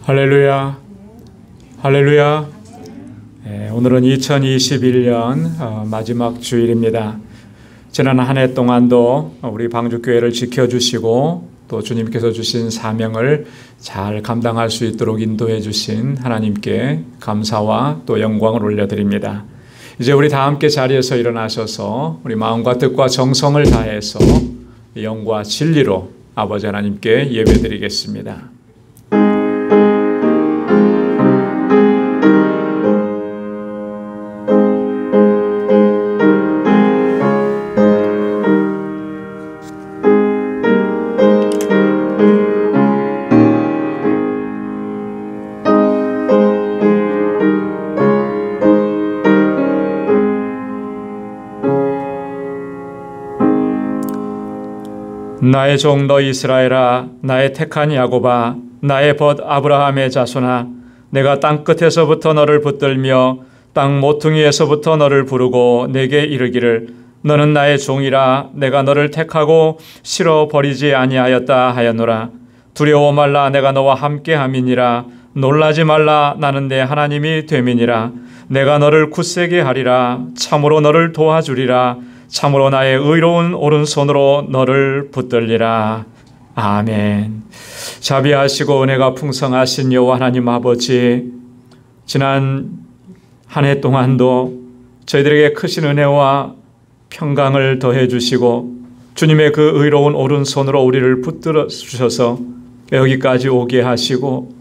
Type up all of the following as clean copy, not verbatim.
할렐루야, 할렐루야. 오늘은 2021년 마지막 주일입니다. 지난 한 해 동안도 우리 방주교회를 지켜주시고 또 주님께서 주신 사명을 잘 감당할 수 있도록 인도해 주신 하나님께 감사와 또 영광을 올려드립니다. 이제 우리 다 함께 자리에서 일어나셔서 우리 마음과 뜻과 정성을 다해서 영과 진리로 아버지 하나님께 예배드리겠습니다. 나의 종 너 이스라엘아, 나의 택한 야곱아, 나의 벗 아브라함의 자손아, 내가 땅 끝에서부터 너를 붙들며 땅 모퉁이에서부터 너를 부르고 내게 이르기를 너는 나의 종이라 내가 너를 택하고 실어 버리지 아니하였다 하였노라. 두려워 말라, 내가 너와 함께함이니라. 놀라지 말라, 나는 내 하나님이 됨이니라. 내가 너를 굳세게 하리라. 참으로 너를 도와주리라. 참으로 나의 의로운 오른손으로 너를 붙들리라. 아멘. 자비하시고 은혜가 풍성하신 여호와 하나님 아버지, 지난 한 해 동안도 저희들에게 크신 은혜와 평강을 더해 주시고 주님의 그 의로운 오른손으로 우리를 붙들어 주셔서 여기까지 오게 하시고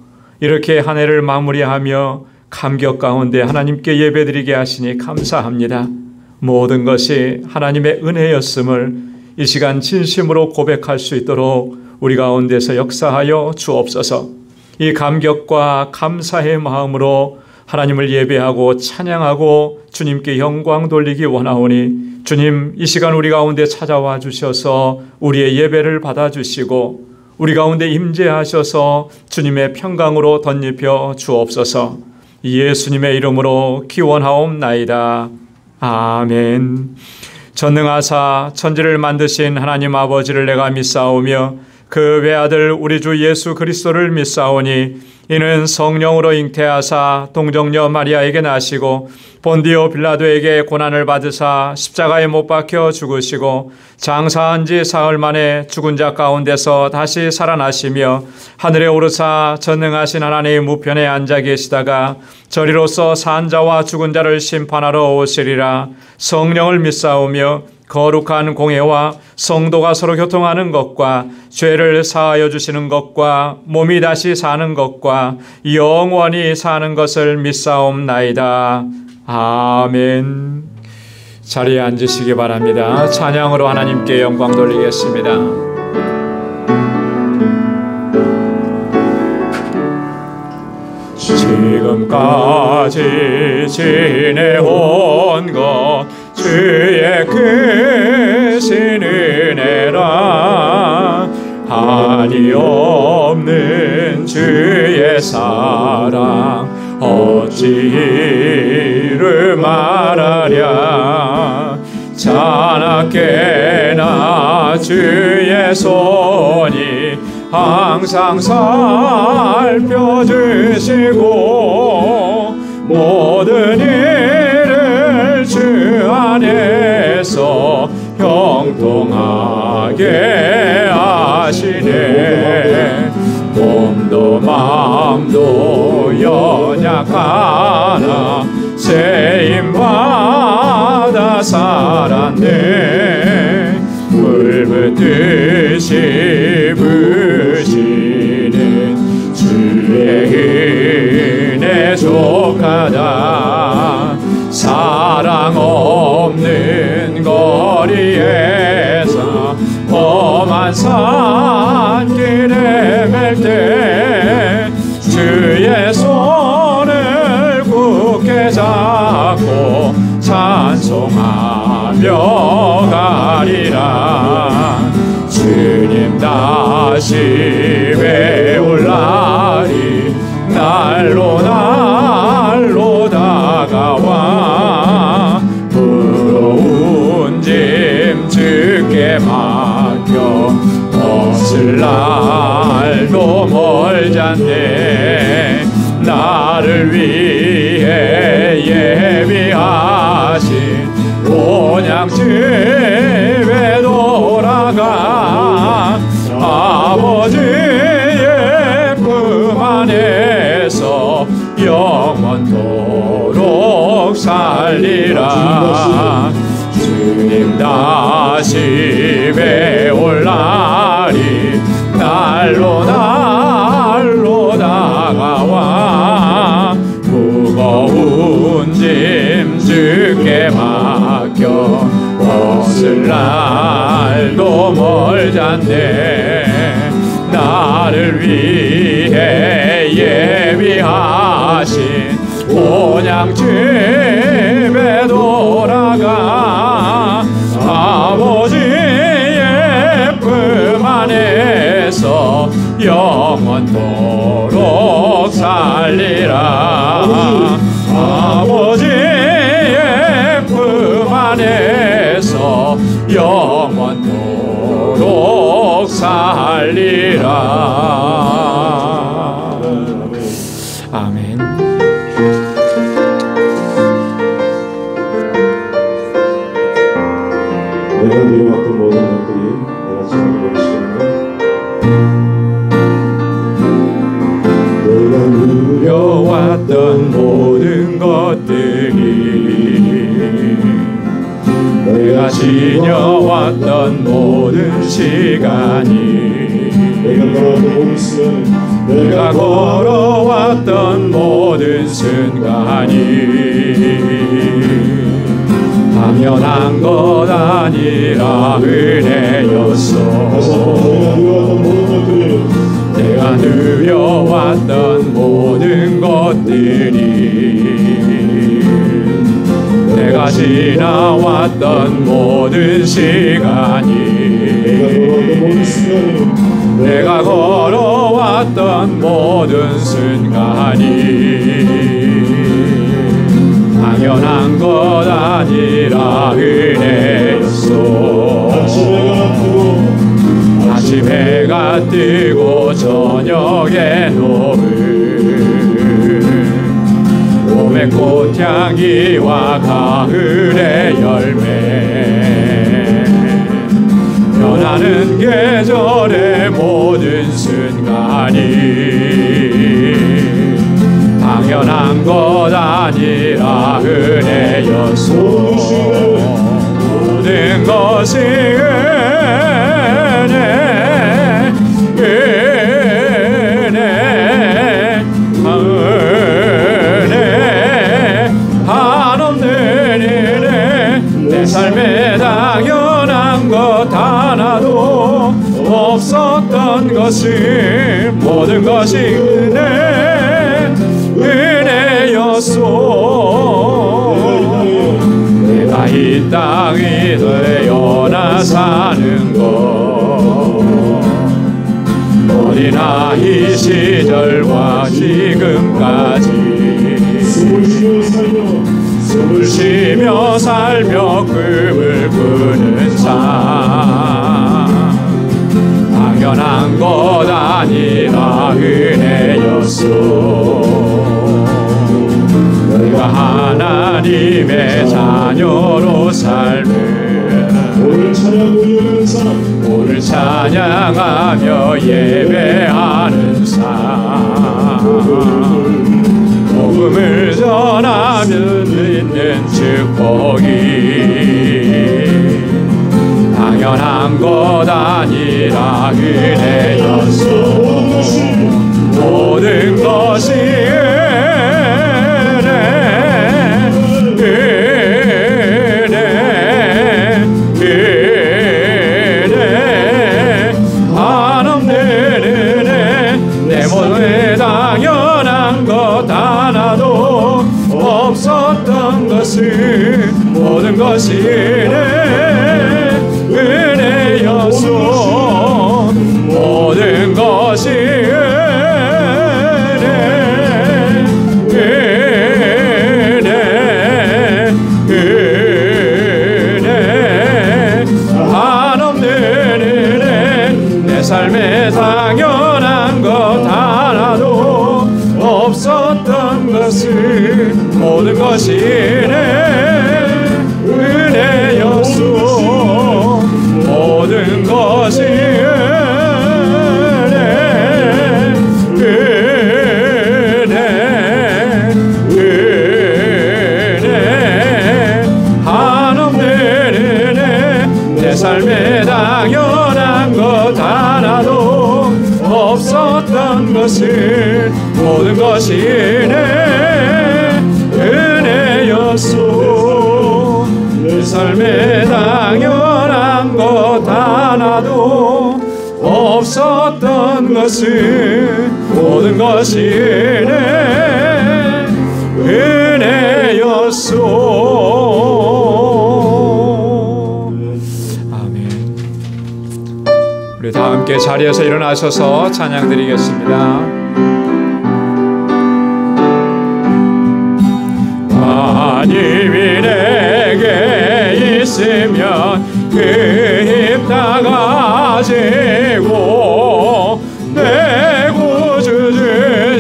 이렇게 한 해를 마무리하며 감격 가운데 하나님께 예배드리게 하시니 감사합니다. 모든 것이 하나님의 은혜였음을 이 시간 진심으로 고백할 수 있도록 우리 가운데서 역사하여 주옵소서. 이 감격과 감사의 마음으로 하나님을 예배하고 찬양하고 주님께 영광 돌리기 원하오니 주님, 이 시간 우리 가운데 찾아와 주셔서 우리의 예배를 받아주시고 우리 가운데 임재하셔서 주님의 평강으로 덧입혀 주옵소서. 예수님의 이름으로 기원하옵나이다. 아멘. 전능하사 천지를 만드신 하나님 아버지를 내가 믿사오며 그 외아들 우리 주 예수 그리스도를 믿사오니 이는 성령으로 잉태하사 동정녀 마리아에게 나시고 본디오 빌라도에게 고난을 받으사 십자가에 못 박혀 죽으시고 장사한 지 사흘 만에 죽은 자 가운데서 다시 살아나시며 하늘에 오르사 전능하신 하나님 우편에 앉아 계시다가 저리로서 산 자와 죽은 자를 심판하러 오시리라. 성령을 믿사오며 거룩한 공회와 성도가 서로 교통하는 것과 죄를 사하여 주시는 것과 몸이 다시 사는 것과 영원히 사는 것을 믿사옵나이다. 아멘. 자리에 앉으시기 바랍니다. 찬양으로 하나님께 영광 돌리겠습니다. 지금까지 지내온 것 주의 크신 은혜라. 한이 없는 주의 사랑 어찌 이를 말하랴. 자나깨나 주의 손이 항상 살펴주시고 모든 일을 주 안에서 형통하게 하시네. 몸도 마음도 연약하나 세임받아 살았네. 물붓듯이 부시는 주의 은혜 족하다. 사랑 없는 거리에서 험한 산길에 맬 때 주의 손을 굳게 잡고 찬송하며 가리라. 주님 다시 외울 날이 날로 날로 다가와 부러운 짐 주께 맡겨 벗을 날도 멀잖네. 나를 위해 예비하신 본향집에 돌아가 아버지의 품 안에서 영원토록 살리라. 주님 다시 배올 날이 날로 다가와 무거운 짐 주께 맡겨 벗을 날도 멀잖네. 나를 위해 예비하신 본향집에 돌아가 아버지의 품 안에서 영원토록 살리라. 아버지의 품 안에서 영원토록 살리라. 아멘. 내가 누려왔던 모든 것들이 내가 지금 보이시는데 내가 누려왔던 모든 것들이 내가 지녀왔던 모든 시간이 내가 걸어왔던 모든 순간이 당연한 것 아니라 은혜였어. 내가 누려왔던 모든 것들이 내가 지나왔던 모든 시간이 내가 걸어왔던 모든 순간이 당연한 것 아니라 은혜였어. 아침 해가 뜨고 저녁에 노을 봄의 꽃향기와 가을의 열매 변하는 계절의 모든 순간이 당연한 것 아니라 은혜였소. 모든 것이 은혜 한없는 은혜. 내 삶에 당연한 것 하나도 없었던 것을 모든 것이 은혜였소. 내가 이 땅에 되어나 사는 것 어린아이 시절과 지금까지 숨을 쉬며 살며 꿈을 꾸는 삶 당연한 것 아니라 은혜였소. 내가 하나님의 자녀로 삶을 오늘 찬양하며 예배하는 삶 복음을 전하며 있는 축복이 당연한 것 아니라 은혜였소. 모든 것이 한없는 은혜. 내 몸에 당연한 것 하나도 없었던 것을 모든 것이 은혜였소. 모든 것이 삶에 당연한 것 하나도 없었던 것은 모든 것이 은혜였소. 모든 것이 삶에 당연한 것 하나도 없었던 것은 모든 것이 은혜였소. 내 삶에 당연한 것 하나도 없었던 것은 모든 것이 은혜였소. 우리 다 함께 자리에서 일어나셔서 찬양 드리겠습니다. 하나님이 내게 있으면 그 힘 다 가지고 내 구주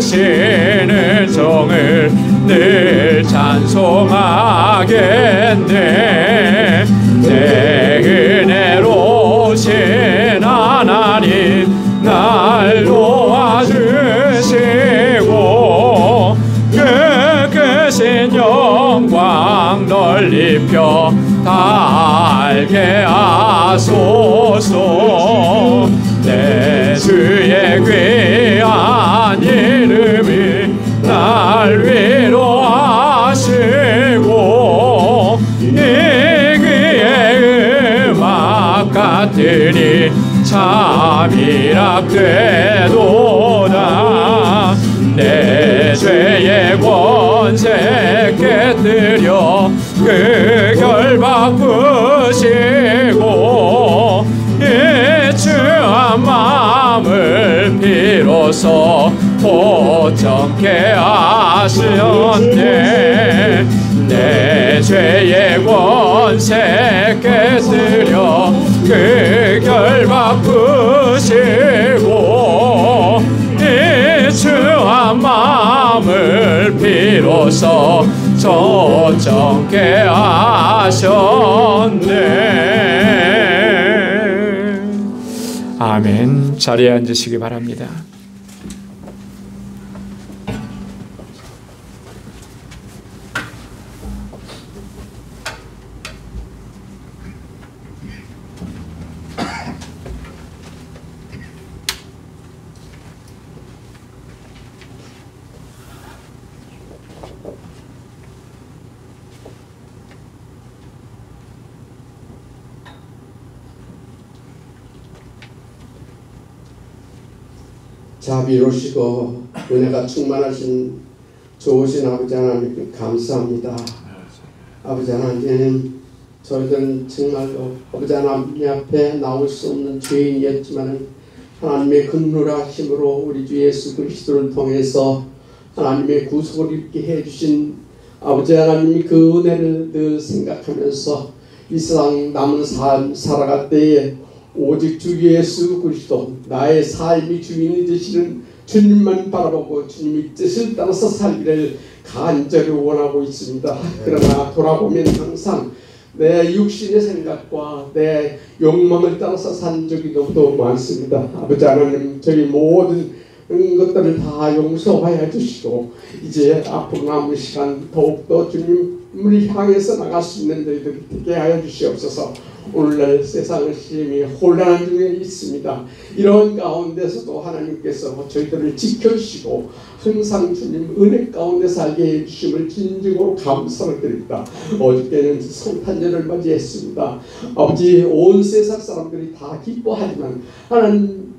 주시는 정을 늘 찬송하겠네. 내 은혜로 신 하나님 날 도와주시고 그 크신 영광 넓혀 다 알게 하소서. 내 주의 귀한 이름이 날 위로하시고 이 귀의 음악 같으니 참이라 되도다. 내 죄의 권세 깨뜨려 그 결 바꾸시고 이 추한 마음을 비로소 보정케 하시었네. 내 죄의 권세 깨뜨려 그 결 바꾸시고 이 추한 마음을 비로소 조정케 하셨네. 아멘. 자리에 앉으시기 바랍니다. 자비로우시고 은혜가 충만하신 좋으신 아버지 하나님 감사합니다. 아버지 하나님, 저희들은 정말로 아버지 하나님 앞에 나올 수 없는 죄인이었지만 하나님의 긍휼하심으로 우리 주 예수 그리스도를 통해서 하나님의 구속을 입게 해주신 아버지 하나님이 그 은혜를 늘 생각하면서 이 세상 남은 삶 살아갈 때에 오직 주 예수 그리스도 나의 삶이 주인이 되시는 주님만 바라보고 주님의 뜻을 따라서 살기를 간절히 원하고 있습니다. 그러나 돌아보면 항상 내 육신의 생각과 내 욕망을 따라서 산 적이 너무 많습니다. 아버지 하나님, 저희 모든 것들을 다 용서하여 주시고 이제 앞으로 남은 시간 더욱더 주님을 향해서 나갈 수 있는 저희들이 되게 하여 주시옵소서. 오늘날 세상의 시험이 혼란한 중에 있습니다. 이런 가운데서도 하나님께서 저희들을 지켜주시고 항상 주님 은혜 가운데 살게 해주심을 진정으로 감사를 드립니다. 어저께는 성탄절을 맞이했습니다. 아버지, 온 세상 사람들이 다 기뻐하지만 하나님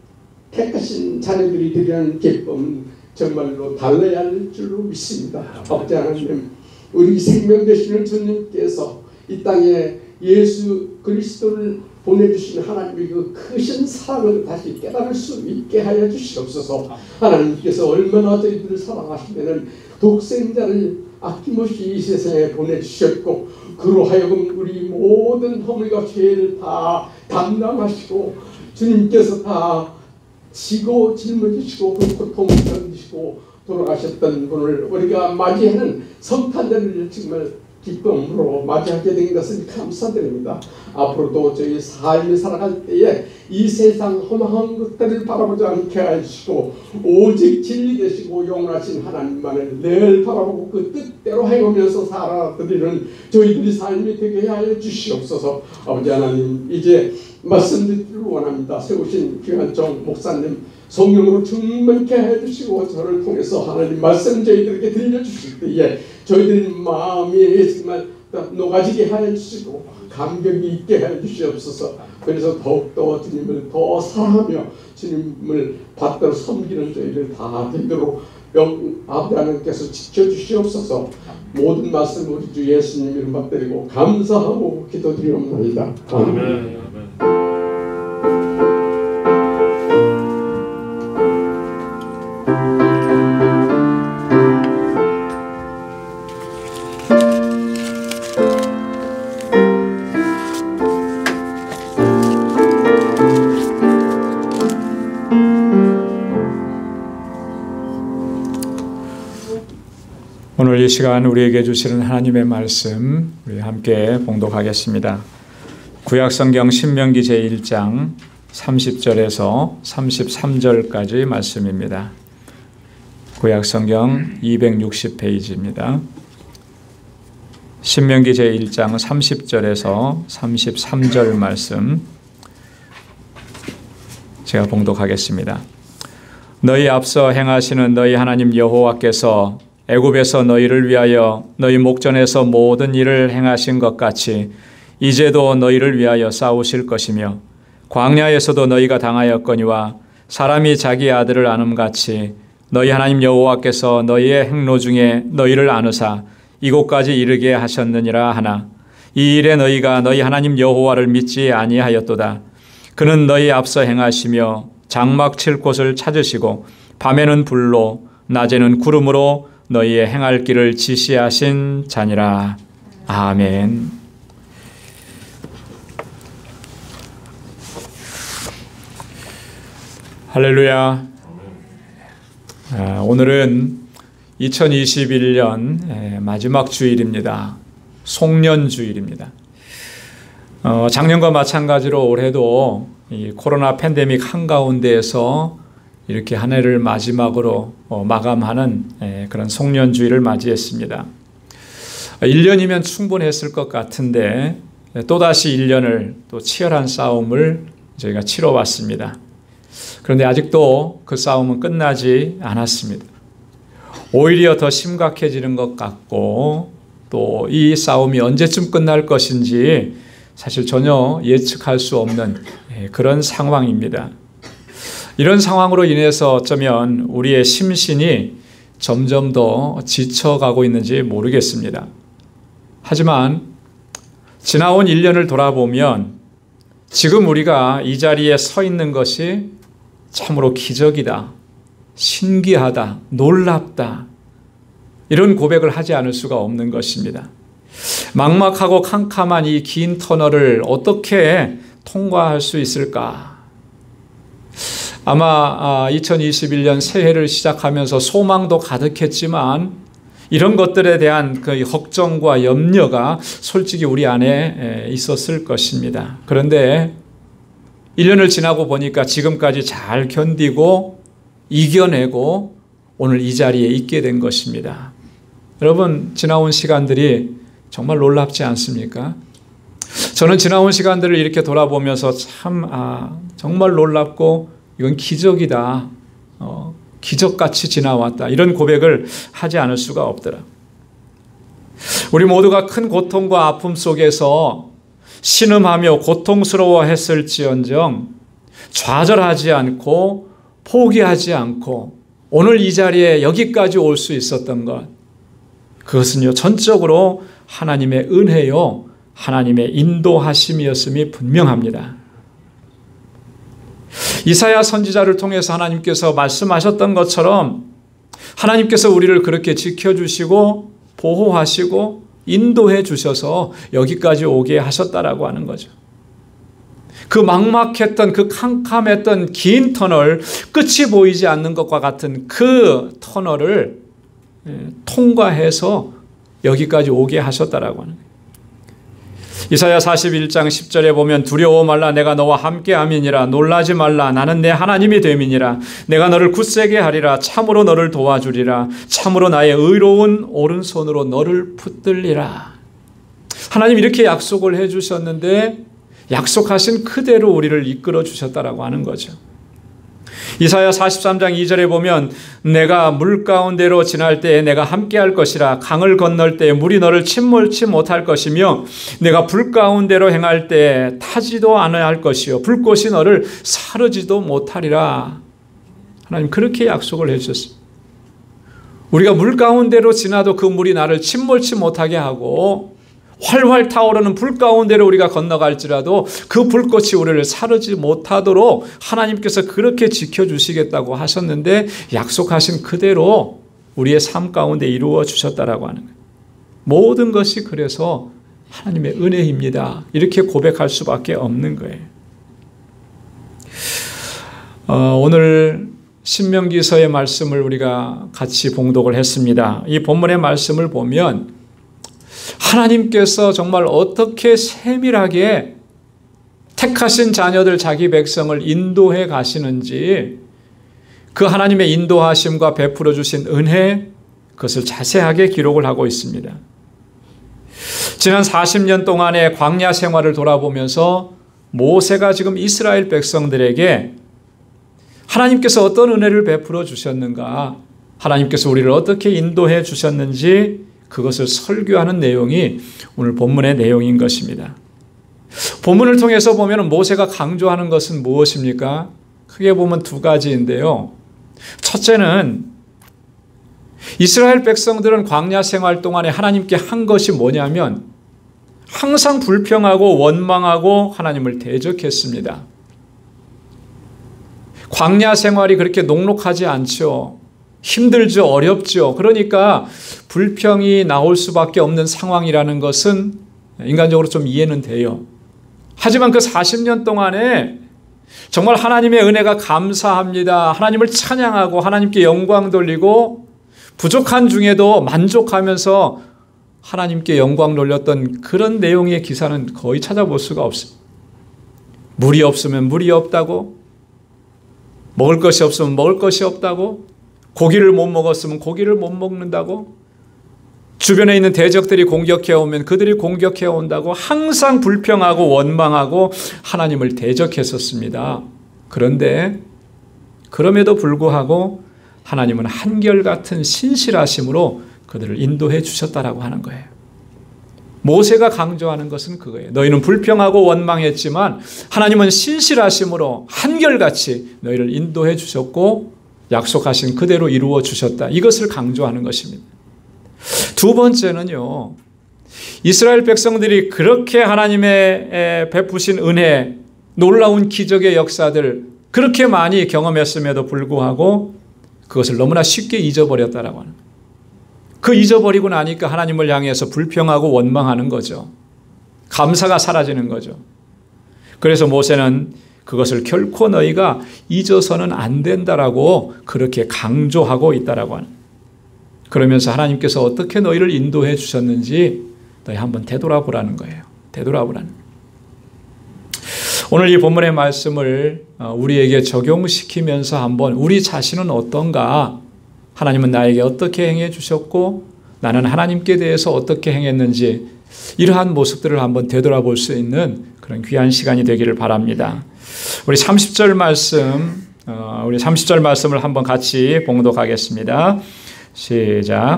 택하신 자녀들이 드리는 기쁨은 정말로 달라야 할 줄로 믿습니다. 아버지 하나님, 우리 생명 되시는 주님께서 이 땅에 예수 그리스도를 보내주신 하나님의 그 크신 사랑을 다시 깨달을 수 있게 하여 주시옵소서. 하나님께서 얼마나 저희들을 사랑하시면 독생자를 아낌없이 이 세상에 보내주셨고 그로 하여금 우리 모든 허물과 죄를 다 담당하시고 주님께서 다 지고 짊어지시고 그 고통을 견디시고 돌아가셨던 분을 우리가 맞이하는 성탄절을 정말 기쁨으로 맞이하게 된 것을 감사드립니다. 앞으로도 저희 삶을 살아갈 때에 이 세상 험한 것들을 바라보지 않게 하시고 오직 진리 되시고 영원하신 하나님만을 늘 바라보고 그 뜻대로 행하면서 살아드리는 저희들이 삶이 되게 하여 주시옵소서. 아버지 하나님, 이제 말씀 듣기를 원합니다. 세우신 귀한 종 목사님 성령으로 충만케 해주시고 저를 통해서 하나님 말씀 저희들에게 들려주실 때에 저희들의 마음이 정말 녹아지게 하여 주시고 감격이 있게 하여 주시옵소서. 그래서 더욱더 주님을 더 사랑하며 주님을 받들어 섬기는 저희들 다 되도록 아버지 하나님께서 지켜주시옵소서. 모든 말씀 우리 주 예수님 이름 받들고 감사하고 기도드리옵나이다. 아멘. 오늘 이 시간 우리에게 주시는 하나님의 말씀 우리 함께 봉독하겠습니다. 구약성경 신명기 제1장 30절에서 33절까지 말씀입니다. 구약성경 260페이지입니다. 신명기 제1장 30절에서 33절 말씀 제가 봉독하겠습니다. 너희 앞서 행하시는 너희 하나님 여호와께서 애굽에서 너희를 위하여 너희 목전에서 모든 일을 행하신 것 같이 이제도 너희를 위하여 싸우실 것이며 광야에서도 너희가 당하였거니와 사람이 자기 아들을 아음같이 너희 하나님 여호와께서 너희의 행로 중에 너희를 아느사 이곳까지 이르게 하셨느니라 하나 이 일에 너희가 너희 하나님 여호와를 믿지 아니하였도다. 그는 너희 앞서 행하시며 장막 칠 곳을 찾으시고 밤에는 불로 낮에는 구름으로 너희의 행할 길을 지시하신 자니라. 아멘. 할렐루야. 오늘은 2021년 마지막 주일입니다. 송년주일입니다. 작년과 마찬가지로 올해도 이 코로나 팬데믹 한가운데에서 이렇게 한 해를 마지막으로 마감하는 그런 송년주일을 맞이했습니다. 1년이면 충분했을 것 같은데 또다시 1년을 또 치열한 싸움을 저희가 치러왔습니다. 그런데 아직도 그 싸움은 끝나지 않았습니다. 오히려 더 심각해지는 것 같고 또 이 싸움이 언제쯤 끝날 것인지 사실 전혀 예측할 수 없는 그런 상황입니다. 이런 상황으로 인해서 어쩌면 우리의 심신이 점점 더 지쳐가고 있는지 모르겠습니다. 하지만 지나온 1년을 돌아보면 지금 우리가 이 자리에 서 있는 것이 참으로 기적이다, 신기하다, 놀랍다 이런 고백을 하지 않을 수가 없는 것입니다. 막막하고 캄캄한 이 긴 터널을 어떻게 통과할 수 있을까? 아마 2021년 새해를 시작하면서 소망도 가득했지만 이런 것들에 대한 그 걱정과 염려가 솔직히 우리 안에 있었을 것입니다. 그런데 1년을 지나고 보니까 지금까지 잘 견디고 이겨내고 오늘 이 자리에 있게 된 것입니다. 여러분, 지나온 시간들이 정말 놀랍지 않습니까? 저는 지나온 시간들을 이렇게 돌아보면서 참 정말 놀랍고 이건 기적이다. 기적같이 지나왔다. 이런 고백을 하지 않을 수가 없더라. 우리 모두가 큰 고통과 아픔 속에서 신음하며 고통스러워했을지언정 좌절하지 않고 포기하지 않고 오늘 이 자리에 여기까지 올 수 있었던 것, 그것은요 전적으로 하나님의 은혜요 하나님의 인도하심이었음이 분명합니다. 이사야 선지자를 통해서 하나님께서 말씀하셨던 것처럼 하나님께서 우리를 그렇게 지켜주시고 보호하시고 인도해 주셔서 여기까지 오게 하셨다라고 하는 거죠. 그 막막했던 그 캄캄했던 긴 터널, 끝이 보이지 않는 것과 같은 그 터널을 통과해서 여기까지 오게 하셨다라고 하는 거예요. 이사야 41장 10절에 보면 두려워 말라 내가 너와 함께함이니라 놀라지 말라 나는 내 하나님이 됨이니라 내가 너를 굳세게 하리라 참으로 너를 도와주리라 참으로 나의 의로운 오른손으로 너를 붙들리라. 하나님 이렇게 약속을 해주셨는데 약속하신 그대로 우리를 이끌어 주셨다라고 하는 거죠. 이사야 43장 2절에 보면 내가 물 가운데로 지날 때에 내가 함께할 것이라 강을 건널 때에 물이 너를 침몰치 못할 것이며 내가 불 가운데로 행할 때에 타지도 않아야 할 것이요 불꽃이 너를 사르지도 못하리라. 하나님 그렇게 약속을 해주셨습니다. 우리가 물 가운데로 지나도 그 물이 나를 침몰치 못하게 하고 활활 타오르는 불 가운데로 우리가 건너갈지라도 그 불꽃이 우리를 사르지 못하도록 하나님께서 그렇게 지켜주시겠다고 하셨는데 약속하신 그대로 우리의 삶 가운데 이루어 주셨다라고 하는 거예요. 모든 것이 그래서 하나님의 은혜입니다. 이렇게 고백할 수밖에 없는 거예요. 오늘 신명기서의 말씀을 우리가 같이 봉독을 했습니다. 이 본문의 말씀을 보면 하나님께서 정말 어떻게 세밀하게 택하신 자녀들 자기 백성을 인도해 가시는지 그 하나님의 인도하심과 베풀어 주신 은혜 그것을 자세하게 기록을 하고 있습니다. 지난 40년 동안의 광야 생활을 돌아보면서 모세가 지금 이스라엘 백성들에게 하나님께서 어떤 은혜를 베풀어 주셨는가, 하나님께서 우리를 어떻게 인도해 주셨는지 그것을 설교하는 내용이 오늘 본문의 내용인 것입니다. 본문을 통해서 보면 모세가 강조하는 것은 무엇입니까? 크게 보면 두 가지인데요. 첫째는 이스라엘 백성들은 광야 생활 동안에 하나님께 한 것이 뭐냐면 항상 불평하고 원망하고 하나님을 대적했습니다. 광야 생활이 그렇게 녹록하지 않죠. 힘들죠. 어렵죠. 그러니까 불평이 나올 수밖에 없는 상황이라는 것은 인간적으로 좀 이해는 돼요. 하지만 그 40년 동안에 정말 하나님의 은혜가 감사합니다. 하나님을 찬양하고 하나님께 영광 돌리고 부족한 중에도 만족하면서 하나님께 영광 돌렸던 그런 내용의 기사는 거의 찾아볼 수가 없습니다. 물이 없으면 물이 없다고, 먹을 것이 없으면 먹을 것이 없다고, 고기를 못 먹었으면 고기를 못 먹는다고, 주변에 있는 대적들이 공격해 오면 그들이 공격해 온다고 항상 불평하고 원망하고 하나님을 대적했었습니다. 그런데 그럼에도 불구하고 하나님은 한결같은 신실하심으로 그들을 인도해 주셨다라고 하는 거예요. 모세가 강조하는 것은 그거예요. 너희는 불평하고 원망했지만 하나님은 신실하심으로 한결같이 너희를 인도해 주셨고 약속하신 그대로 이루어 주셨다. 이것을 강조하는 것입니다. 두 번째는요, 이스라엘 백성들이 그렇게 하나님의 베푸신 은혜, 놀라운 기적의 역사들 그렇게 많이 경험했음에도 불구하고 그것을 너무나 쉽게 잊어버렸다라고 하는 거예요. 그 잊어버리고 나니까 하나님을 향해서 불평하고 원망하는 거죠. 감사가 사라지는 거죠. 그래서 모세는 그것을 결코 너희가 잊어서는 안 된다라고 그렇게 강조하고 있다라고 하는 거예요. 그러면서 하나님께서 어떻게 너희를 인도해 주셨는지 너희 한번 되돌아보라는 거예요. 되돌아보라는 거예요. 오늘 이 본문의 말씀을 우리에게 적용시키면서 한번 우리 자신은 어떤가, 하나님은 나에게 어떻게 행해 주셨고 나는 하나님께 대해서 어떻게 행했는지 이러한 모습들을 한번 되돌아볼 수 있는 그런 귀한 시간이 되기를 바랍니다. 우리 30절 말씀을 한번 같이 봉독하겠습니다. 시작.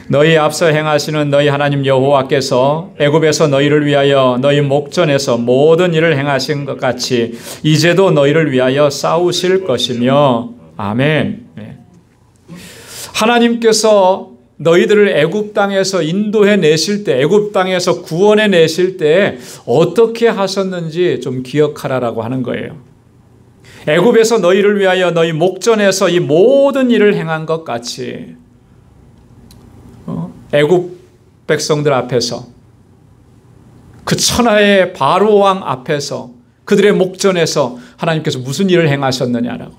너희 앞서 행하시는 너희 하나님 여호와께서 애굽에서 너희를 위하여 너희 목전에서 모든 일을 행하신 것 같이 이제도 너희를 위하여 싸우실 것이며. 아멘. 하나님께서 너희들을 애굽 땅에서 인도해 내실 때, 애굽 땅에서 구원해 내실 때 어떻게 하셨는지 좀 기억하라라고 하는 거예요. 애굽에서 너희를 위하여 너희 목전에서 이 모든 일을 행한 것 같이 애굽 백성들 앞에서, 그 천하의 바로 왕 앞에서 그들의 목전에서 하나님께서 무슨 일을 행하셨느냐라고.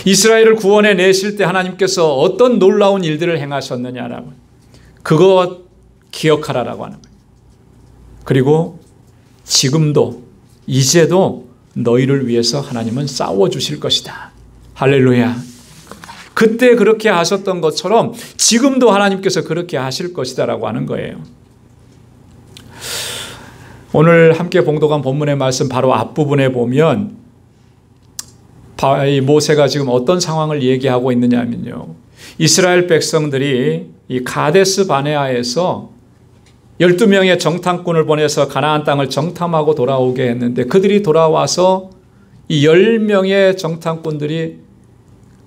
이스라엘을 구원해 내실 때 하나님께서 어떤 놀라운 일들을 행하셨느냐라고. 그거 기억하라라고 하는 거예요. 그리고 지금도 이제도 너희를 위해서 하나님은 싸워주실 것이다. 할렐루야. 그때 그렇게 하셨던 것처럼 지금도 하나님께서 그렇게 하실 것이다라고 하는 거예요. 오늘 함께 봉독한 본문의 말씀 바로 앞부분에 보면 모세가 지금 어떤 상황을 얘기하고 있느냐면요. 이스라엘 백성들이 이 가데스 바네아에서 12명의 정탐꾼을 보내서 가나안 땅을 정탐하고 돌아오게 했는데 그들이 돌아와서 이 10명의 정탐꾼들이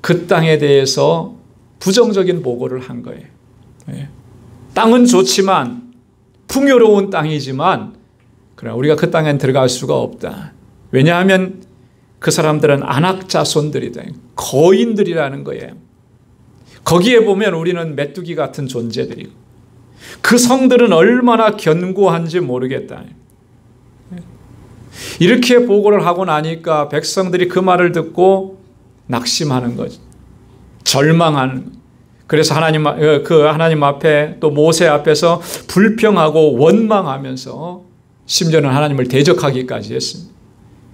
그 땅에 대해서 부정적인 보고를 한 거예요. 땅은 좋지만 풍요로운 땅이지만 그러나 우리가 그 땅엔 들어갈 수가 없다. 왜냐하면 그 사람들은 안악 자손들이다. 거인들이라는 거예요. 거기에 보면 우리는 메뚜기 같은 존재들이고 그 성들은 얼마나 견고한지 모르겠다. 이렇게 보고를 하고 나니까 백성들이 그 말을 듣고 낙심하는 거죠. 절망하는 거죠. 그래서 하나님 앞에 또 모세 앞에서 불평하고 원망하면서 심지어는 하나님을 대적하기까지 했습니다.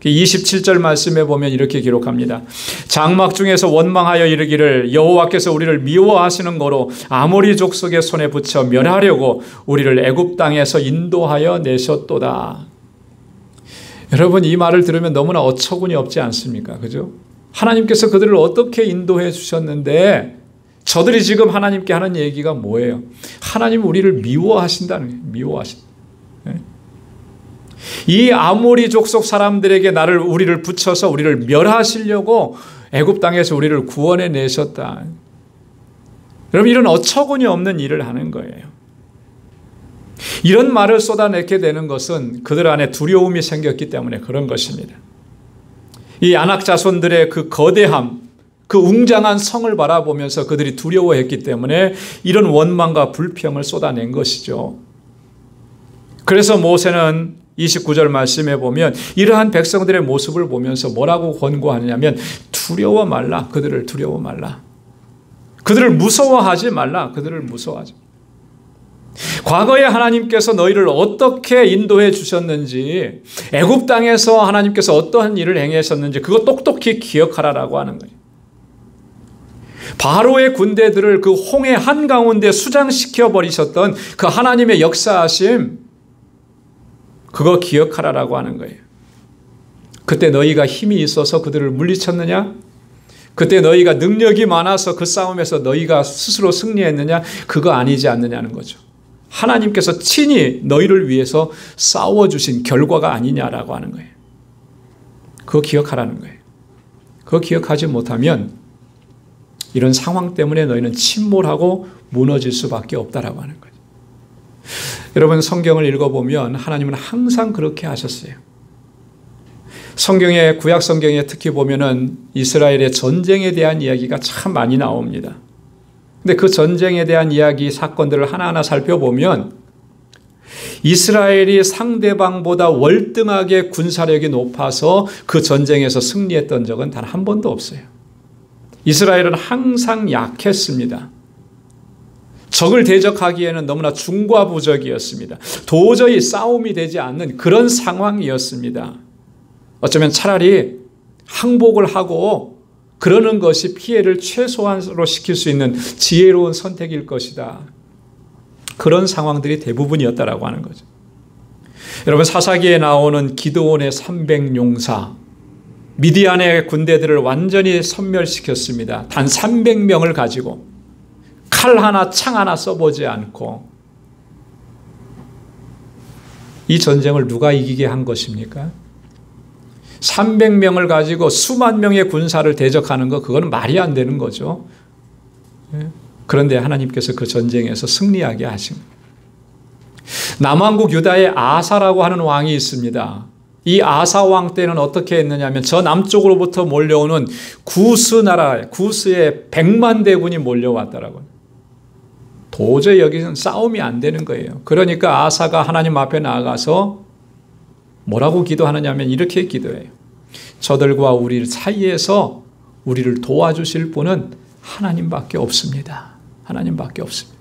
27절 말씀에 보면 이렇게 기록합니다. 장막 중에서 원망하여 이르기를 여호와께서 우리를 미워하시는 거로 아모리 족속의 손에 붙여 멸하려고 우리를 애굽 땅에서 인도하여 내셨도다. 여러분 이 말을 들으면 너무나 어처구니 없지 않습니까? 그죠? 하나님께서 그들을 어떻게 인도해 주셨는데 저들이 지금 하나님께 하는 얘기가 뭐예요? 하나님 우리를 미워하신다는 거예요. 미워하신다. 이 아모리 족속 사람들에게 우리를 붙여서 우리를 멸하시려고 애굽 땅에서 우리를 구원해 내셨다. 여러분 이런 어처구니 없는 일을 하는 거예요. 이런 말을 쏟아내게 되는 것은 그들 안에 두려움이 생겼기 때문에 그런 것입니다. 이 안악 자손들의 그 거대함, 그 웅장한 성을 바라보면서 그들이 두려워했기 때문에 이런 원망과 불평을 쏟아낸 것이죠. 그래서 모세는 29절 말씀에 보면 이러한 백성들의 모습을 보면서 뭐라고 권고하느냐면 두려워 말라. 그들을 두려워 말라. 그들을 무서워하지 말라. 그들을 무서워하지 말라. 과거에 하나님께서 너희를 어떻게 인도해 주셨는지 애굽 땅에서 하나님께서 어떠한 일을 행하셨는지 그거 똑똑히 기억하라라고 하는 거예요. 바로의 군대들을 그 홍해 한가운데 수장시켜 버리셨던 그 하나님의 역사하심 그거 기억하라라고 하는 거예요. 그때 너희가 힘이 있어서 그들을 물리쳤느냐? 그때 너희가 능력이 많아서 그 싸움에서 너희가 스스로 승리했느냐? 그거 아니지 않느냐는 거죠. 하나님께서 친히 너희를 위해서 싸워주신 결과가 아니냐라고 하는 거예요. 그거 기억하라는 거예요. 그거 기억하지 못하면 이런 상황 때문에 너희는 침몰하고 무너질 수밖에 없다라고 하는 거예요. 여러분 성경을 읽어보면 하나님은 항상 그렇게 하셨어요. 성경에 구약 성경에 특히 보면은 이스라엘의 전쟁에 대한 이야기가 참 많이 나옵니다. 근데 그 전쟁에 대한 이야기 사건들을 하나하나 살펴보면 이스라엘이 상대방보다 월등하게 군사력이 높아서 그 전쟁에서 승리했던 적은 단 한 번도 없어요. 이스라엘은 항상 약했습니다. 적을 대적하기에는 너무나 중과부적이었습니다. 도저히 싸움이 되지 않는 그런 상황이었습니다. 어쩌면 차라리 항복을 하고 그러는 것이 피해를 최소한으로 시킬 수 있는 지혜로운 선택일 것이다. 그런 상황들이 대부분이었다라고 하는 거죠. 여러분 사사기에 나오는 기드온의 300용사 미디안의 군대들을 완전히 섬멸시켰습니다. 단 300명을 가지고 칼 하나 창 하나 써보지 않고 이 전쟁을 누가 이기게 한 것입니까? 300명을 가지고 수만 명의 군사를 대적하는 거 그거는 말이 안 되는 거죠. 그런데 하나님께서 그 전쟁에서 승리하게 하신 거예요. 남왕국 유다의 아사라고 하는 왕이 있습니다. 이 아사 왕 때는 어떻게 했느냐면 저 남쪽으로부터 몰려오는 구스 나라, 구스의 100만 대군이 몰려왔더라고요. 도저히 여기서는 싸움이 안 되는 거예요. 그러니까 아사가 하나님 앞에 나아가서 뭐라고 기도하느냐면 이렇게 기도해요. 저들과 우리 사이에서 우리를 도와주실 분은 하나님밖에 없습니다. 하나님밖에 없습니다.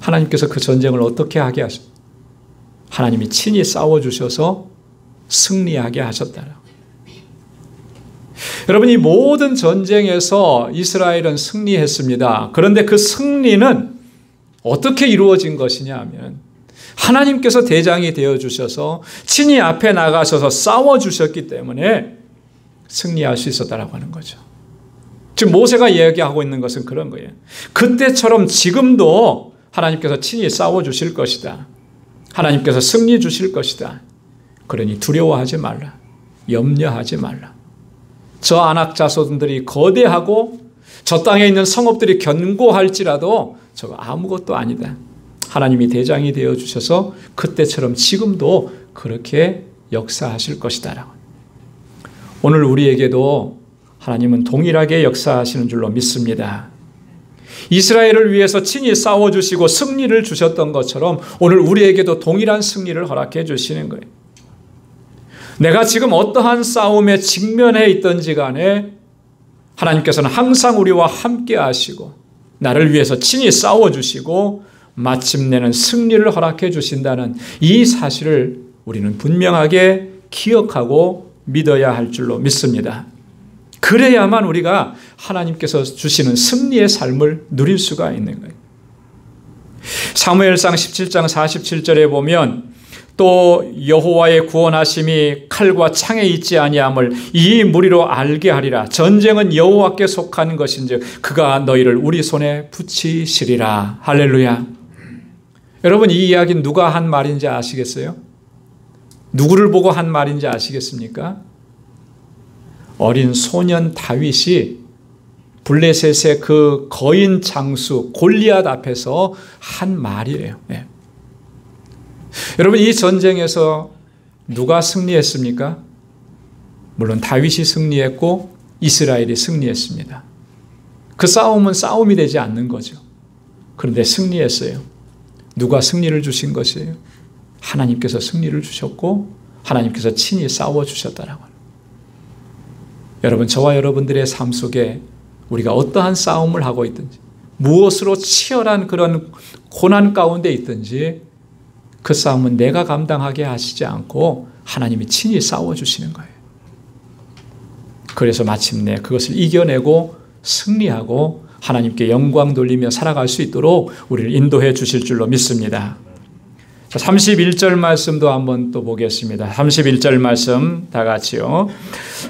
하나님께서 그 전쟁을 어떻게 하게 하십니까? 하나님이 친히 싸워주셔서 승리하게 하셨다라고. 여러분, 이 모든 전쟁에서 이스라엘은 승리했습니다. 그런데 그 승리는 어떻게 이루어진 것이냐 하면 하나님께서 대장이 되어주셔서 친히 앞에 나가셔서 싸워주셨기 때문에 승리할 수 있었다라고 하는 거죠. 지금 모세가 이야기하고 있는 것은 그런 거예요. 그때처럼 지금도 하나님께서 친히 싸워주실 것이다. 하나님께서 승리 주실 것이다. 그러니 두려워하지 말라. 염려하지 말라. 저 아낙 자손들이 거대하고 저 땅에 있는 성읍들이 견고할지라도 저거 아무것도 아니다. 하나님이 대장이 되어주셔서 그때처럼 지금도 그렇게 역사하실 것이다. 오늘 우리에게도 하나님은 동일하게 역사하시는 줄로 믿습니다. 이스라엘을 위해서 친히 싸워주시고 승리를 주셨던 것처럼 오늘 우리에게도 동일한 승리를 허락해 주시는 거예요. 내가 지금 어떠한 싸움에 직면해 있든지 간에 하나님께서는 항상 우리와 함께 하시고 나를 위해서 친히 싸워주시고 마침내는 승리를 허락해 주신다는 이 사실을 우리는 분명하게 기억하고 믿어야 할 줄로 믿습니다. 그래야만 우리가 하나님께서 주시는 승리의 삶을 누릴 수가 있는 거예요. 사무엘상 17장 47절에 보면 또 여호와의 구원하심이 칼과 창에 있지 아니함을 이 무리로 알게 하리라. 전쟁은 여호와께 속한 것인즉 그가 너희를 우리 손에 붙이시리라. 할렐루야. 여러분, 이 이야기는 누가 한 말인지 아시겠어요? 누구를 보고 한 말인지 아시겠습니까? 어린 소년 다윗이 블레셋의 그 거인 장수 골리앗 앞에서 한 말이에요. 네. 여러분, 이 전쟁에서 누가 승리했습니까? 물론 다윗이 승리했고 이스라엘이 승리했습니다. 그 싸움은 싸움이 되지 않는 거죠. 그런데 승리했어요. 누가 승리를 주신 것이에요? 하나님께서 승리를 주셨고 하나님께서 친히 싸워주셨다라고 합니다. 여러분, 저와 여러분들의 삶 속에 우리가 어떠한 싸움을 하고 있든지 무엇으로 치열한 그런 고난 가운데 있든지 그 싸움은 내가 감당하게 하시지 않고 하나님이 친히 싸워주시는 거예요. 그래서 마침내 그것을 이겨내고 승리하고 하나님께 영광 돌리며 살아갈 수 있도록 우리를 인도해 주실 줄로 믿습니다. 31절 말씀도 한번 또 보겠습니다. 31절 말씀 다 같이요.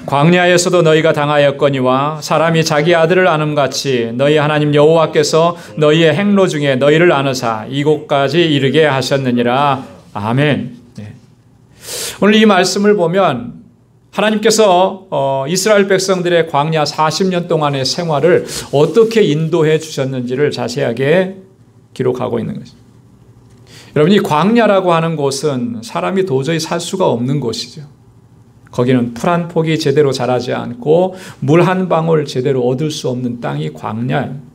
광야에서도 너희가 당하였거니와 사람이 자기 아들을 아음같이 너희 하나님 여호와께서 너희의 행로 중에 너희를 아느사 이곳까지 이르게 하셨느니라. 아멘. 네. 오늘 이 말씀을 보면 하나님께서 이스라엘 백성들의 광야 40년 동안의 생활을 어떻게 인도해 주셨는지를 자세하게 기록하고 있는 것입니다. 여러분, 이 광야라고 하는 곳은 사람이 도저히 살 수가 없는 곳이죠. 거기는 풀 한 폭이 제대로 자라지 않고 물 한 방울 제대로 얻을 수 없는 땅이 광야예요.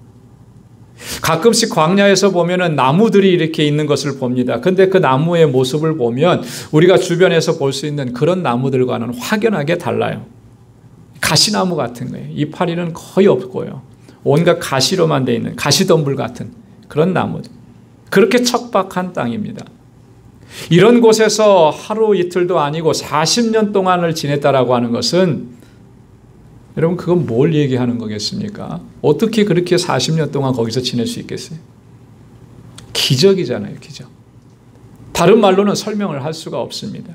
가끔씩 광야에서 보면은 나무들이 이렇게 있는 것을 봅니다. 근데 그 나무의 모습을 보면 우리가 주변에서 볼 수 있는 그런 나무들과는 확연하게 달라요. 가시나무 같은 거예요. 이파리는 거의 없고요. 온갖 가시로만 되어 있는 가시덤불 같은 그런 나무들. 그렇게 척박한 땅입니다. 이런 곳에서 하루 이틀도 아니고 40년 동안을 지냈다라고 하는 것은 여러분, 그건 뭘 얘기하는 거겠습니까? 어떻게 그렇게 40년 동안 거기서 지낼 수 있겠어요? 기적이잖아요, 기적. 다른 말로는 설명을 할 수가 없습니다.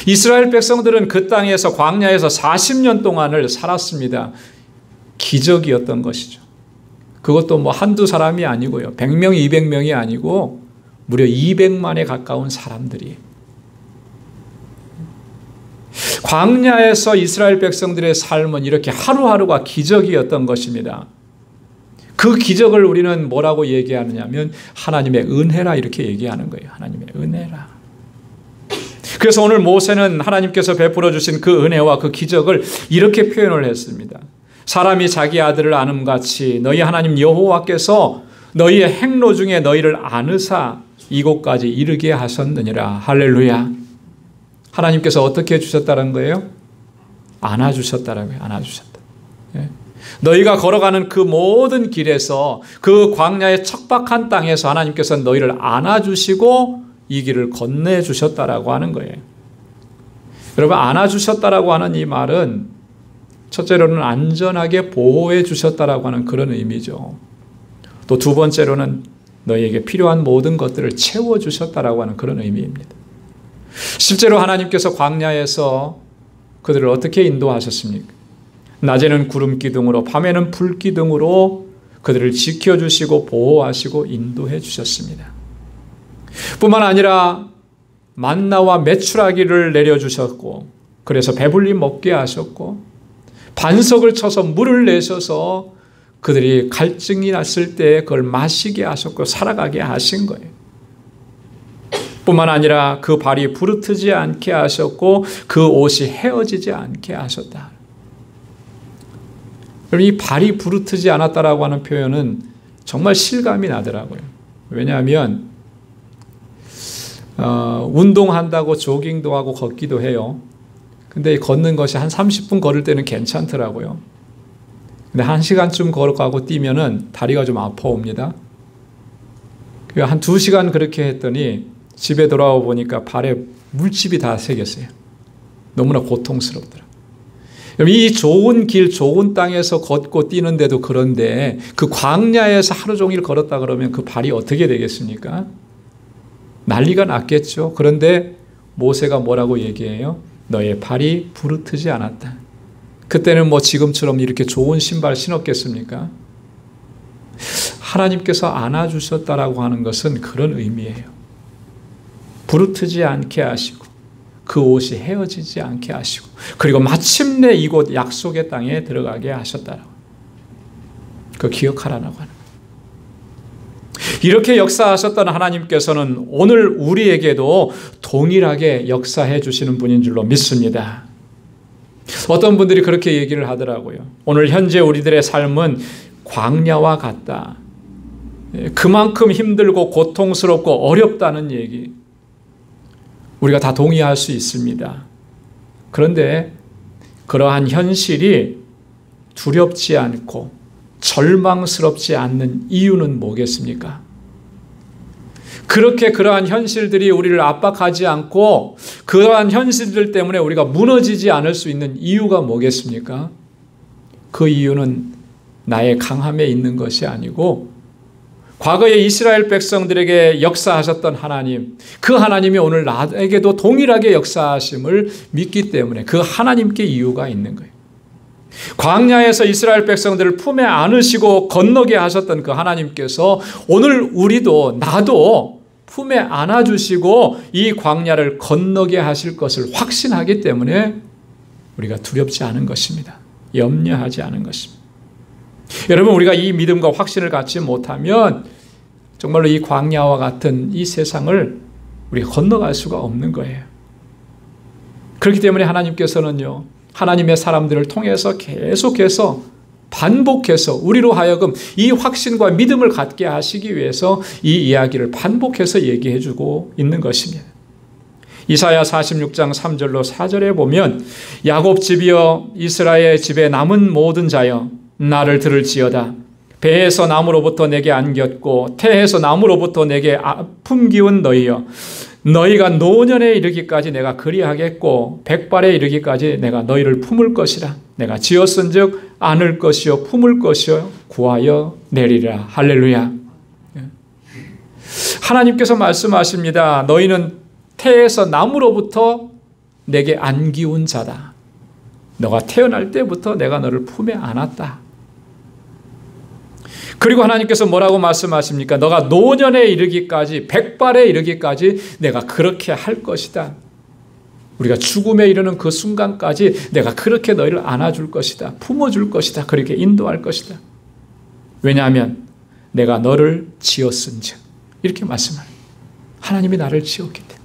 이스라엘 백성들은 그 땅에서 광야에서 40년 동안을 살았습니다. 기적이었던 것이죠. 그것도 뭐 한두 사람이 아니고요. 100명, 200명이 아니고 무려 200만에 가까운 사람들이. 광야에서 이스라엘 백성들의 삶은 이렇게 하루하루가 기적이었던 것입니다. 그 기적을 우리는 뭐라고 얘기하느냐면 하나님의 은혜라 이렇게 얘기하는 거예요. 하나님의 은혜라. 그래서 오늘 모세는 하나님께서 베풀어 주신 그 은혜와 그 기적을 이렇게 표현을 했습니다. 사람이 자기 아들을 아음같이 너희 하나님 여호와께서 너희의 행로 중에 너희를 아느사 이곳까지 이르게 하셨느니라. 할렐루야. 하나님께서 어떻게 해주셨다는 거예요? 안아주셨다는 거예요. 안아주셨다. 예. 너희가 걸어가는 그 모든 길에서, 그 광야의 척박한 땅에서 하나님께서 너희를 안아주시고 이 길을 건네주셨다라고 하는 거예요. 여러분, 안아주셨다라고 하는 이 말은 첫째로는 안전하게 보호해 주셨다라고 하는 그런 의미죠. 또 두 번째로는 너희에게 필요한 모든 것들을 채워주셨다라고 하는 그런 의미입니다. 실제로 하나님께서 광야에서 그들을 어떻게 인도하셨습니까? 낮에는 구름 기둥으로, 밤에는 불 기둥으로 그들을 지켜주시고 보호하시고 인도해 주셨습니다. 뿐만 아니라 만나와 메추라기를 내려주셨고, 그래서 배불리 먹게 하셨고, 반석을 쳐서 물을 내셔서 그들이 갈증이 났을 때 그걸 마시게 하셨고 살아가게 하신 거예요. 뿐만 아니라 그 발이 부르트지 않게 하셨고 그 옷이 헤어지지 않게 하셨다. 이 발이 부르트지 않았다라고 하는 표현은 정말 실감이 나더라고요. 왜냐하면 운동한다고 조깅도 하고 걷기도 해요. 근데 걷는 것이 한 30분 걸을 때는 괜찮더라고요. 근데 1시간쯤 걸어가고 뛰면은 다리가 좀 아파옵니다. 한 2시간 그렇게 했더니 집에 돌아와 보니까 발에 물집이 다 새겼어요. 너무나 고통스럽더라고요. 이 좋은 길, 좋은 땅에서 걷고 뛰는데도 그런데 그 광야에서 하루 종일 걸었다 그러면 그 발이 어떻게 되겠습니까? 난리가 났겠죠. 그런데 모세가 뭐라고 얘기해요? 너의 발이 부르트지 않았다. 그때는 뭐 지금처럼 이렇게 좋은 신발 신었겠습니까? 하나님께서 안아주셨다라고 하는 것은 그런 의미예요. 부르트지 않게 하시고 그 옷이 헤어지지 않게 하시고 그리고 마침내 이곳 약속의 땅에 들어가게 하셨다라고. 그거 기억하라고 하는 거예요. 이렇게 역사하셨던 하나님께서는 오늘 우리에게도 동일하게 역사해 주시는 분인 줄로 믿습니다. 어떤 분들이 그렇게 얘기를 하더라고요. 오늘 현재 우리들의 삶은 광야와 같다. 그만큼 힘들고 고통스럽고 어렵다는 얘기. 우리가 다 동의할 수 있습니다. 그런데 그러한 현실이 두렵지 않고 절망스럽지 않는 이유는 뭐겠습니까? 그렇게 그러한 현실들이 우리를 압박하지 않고 그러한 현실들 때문에 우리가 무너지지 않을 수 있는 이유가 뭐겠습니까? 그 이유는 나의 강함에 있는 것이 아니고 과거에 이스라엘 백성들에게 역사하셨던 하나님, 그 하나님이 오늘 나에게도 동일하게 역사하심을 믿기 때문에 그 하나님께 이유가 있는 거예요. 광야에서 이스라엘 백성들을 품에 안으시고 건너게 하셨던 그 하나님께서 오늘 우리도 나도 품에 안아주시고 이 광야를 건너게 하실 것을 확신하기 때문에 우리가 두렵지 않은 것입니다. 염려하지 않은 것입니다. 여러분, 우리가 이 믿음과 확신을 갖지 못하면 정말로 이 광야와 같은 이 세상을 우리가 건너갈 수가 없는 거예요. 그렇기 때문에 하나님께서는요, 하나님의 사람들을 통해서 계속해서 반복해서 우리로 하여금 이 확신과 믿음을 갖게 하시기 위해서 이 이야기를 반복해서 얘기해 주고 있는 것입니다. 이사야 46장 3절로 4절에 보면 야곱 집이여 이스라엘 집에 남은 모든 자여 나를 들을지어다. 배에서 나무로부터 내게 안겼고 태에서 나무로부터 내게 품기운 너희여 너희가 노년에 이르기까지 내가 그리하겠고 백발에 이르기까지 내가 너희를 품을 것이라. 내가 지었은즉 안을 것이요 품을 것이요 구하여 내리라. 할렐루야. 하나님께서 말씀하십니다. 너희는 태에서 나무로부터 내게 안기운 자다. 너가 태어날 때부터 내가 너를 품에 안았다. 그리고 하나님께서 뭐라고 말씀하십니까? 너가 노년에 이르기까지, 백발에 이르기까지 내가 그렇게 할 것이다. 우리가 죽음에 이르는 그 순간까지 내가 그렇게 너희를 안아줄 것이다. 품어줄 것이다. 그렇게 인도할 것이다. 왜냐하면 내가 너를 지었은즉 이렇게 말씀합니다. 하나님이 나를 지었기 때문에.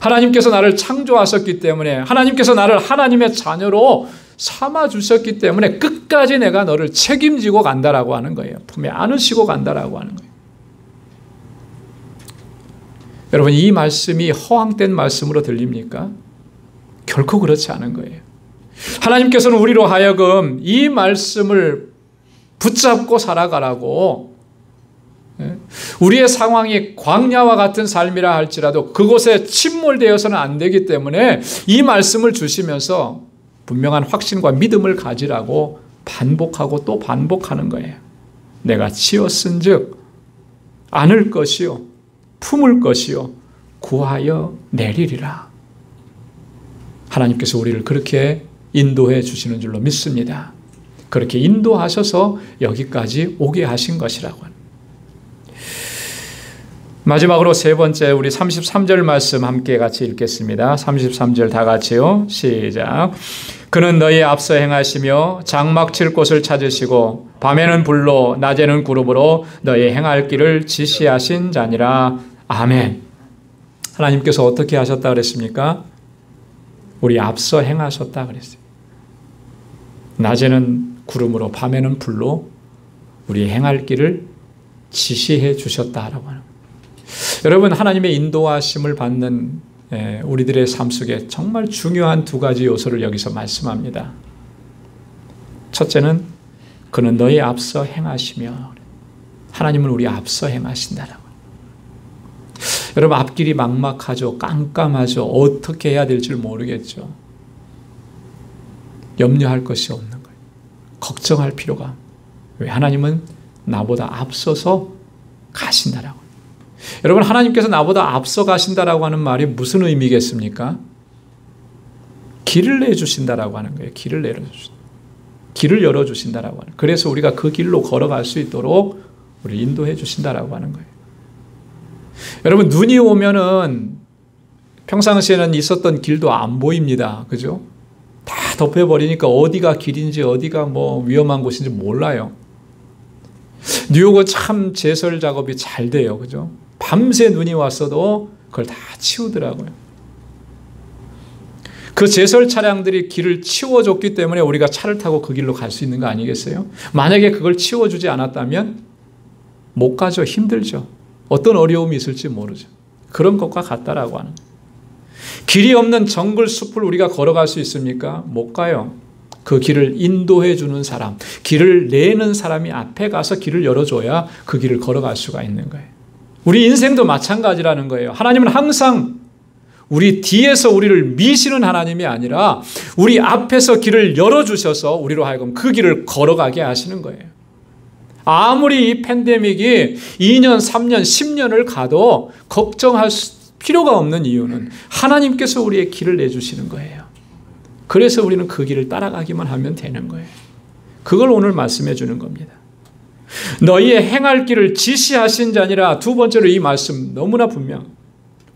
하나님께서 나를 창조하셨기 때문에 하나님께서 나를 하나님의 자녀로 삼아주셨기 때문에 끝까지 내가 너를 책임지고 간다라고 하는 거예요. 품에 안으시고 간다라고 하는 거예요. 여러분, 이 말씀이 허황된 말씀으로 들립니까? 결코 그렇지 않은 거예요. 하나님께서는 우리로 하여금 이 말씀을 붙잡고 살아가라고, 우리의 상황이 광야와 같은 삶이라 할지라도 그곳에 침몰되어서는 안 되기 때문에 이 말씀을 주시면서 분명한 확신과 믿음을 가지라고 반복하고 또 반복하는 거예요. 내가 치었은즉 안을 것이요 품을 것이요 구하여 내리리라. 하나님께서 우리를 그렇게 인도해 주시는 줄로 믿습니다. 그렇게 인도하셔서 여기까지 오게 하신 것이라고 합니다. 마지막으로 세 번째, 우리 33절 말씀 함께 같이 읽겠습니다. 33절 다 같이요. 시작. 그는 너희 앞서 행하시며 장막 칠 곳을 찾으시고 밤에는 불로 낮에는 구름으로 너희 행할 길을 지시하신 자니라. 아멘. 하나님께서 어떻게 하셨다 그랬습니까? 우리 앞서 행하셨다 그랬어요. 낮에는 구름으로 밤에는 불로 우리 행할 길을 지시해 주셨다라고 하는 거예요. 여러분, 하나님의 인도하심을 받는 우리들의 삶 속에 정말 중요한 두 가지 요소를 여기서 말씀합니다. 첫째는 그는 너희 앞서 행하시며, 하나님은 우리 앞서 행하신다라고. 여러분, 앞길이 막막하죠. 깜깜하죠. 어떻게 해야 될지 모르겠죠. 염려할 것이 없는 거예요. 걱정할 필요가. 왜? 하나님은 나보다 앞서서 가신다라고. 여러분, 하나님께서 나보다 앞서 가신다라고 하는 말이 무슨 의미겠습니까? 길을 내주신다라고 하는 거예요. 길을 내려주신다. 길을 열어주신다라고 하는 거예요. 그래서 우리가 그 길로 걸어갈 수 있도록 우리를 인도해 주신다라고 하는 거예요. 여러분, 눈이 오면은 평상시에는 있었던 길도 안 보입니다. 그죠? 다 덮여버리니까 어디가 길인지 어디가 뭐 위험한 곳인지 몰라요. 뉴욕은 참 제설 작업이 잘 돼요. 그죠? 밤새 눈이 왔어도 그걸 다 치우더라고요. 그 제설 차량들이 길을 치워줬기 때문에 우리가 차를 타고 그 길로 갈 수 있는 거 아니겠어요? 만약에 그걸 치워주지 않았다면 못 가죠. 힘들죠. 어떤 어려움이 있을지 모르죠. 그런 것과 같다라고 하는 거예요. 길이 없는 정글 숲을 우리가 걸어갈 수 있습니까? 못 가요. 그 길을 인도해 주는 사람, 길을 내는 사람이 앞에 가서 길을 열어줘야 그 길을 걸어갈 수가 있는 거예요. 우리 인생도 마찬가지라는 거예요. 하나님은 항상 우리 뒤에서 우리를 미시는 하나님이 아니라 우리 앞에서 길을 열어주셔서 우리로 하여금 그 길을 걸어가게 하시는 거예요. 아무리 이 팬데믹이 2년, 3년, 10년을 가도 걱정할 필요가 없는 이유는 하나님께서 우리의 길을 내주시는 거예요. 그래서 우리는 그 길을 따라가기만 하면 되는 거예요. 그걸 오늘 말씀해 주는 겁니다. 너희의 행할 길을 지시하신 자니라. 두 번째로 이 말씀 너무나 분명.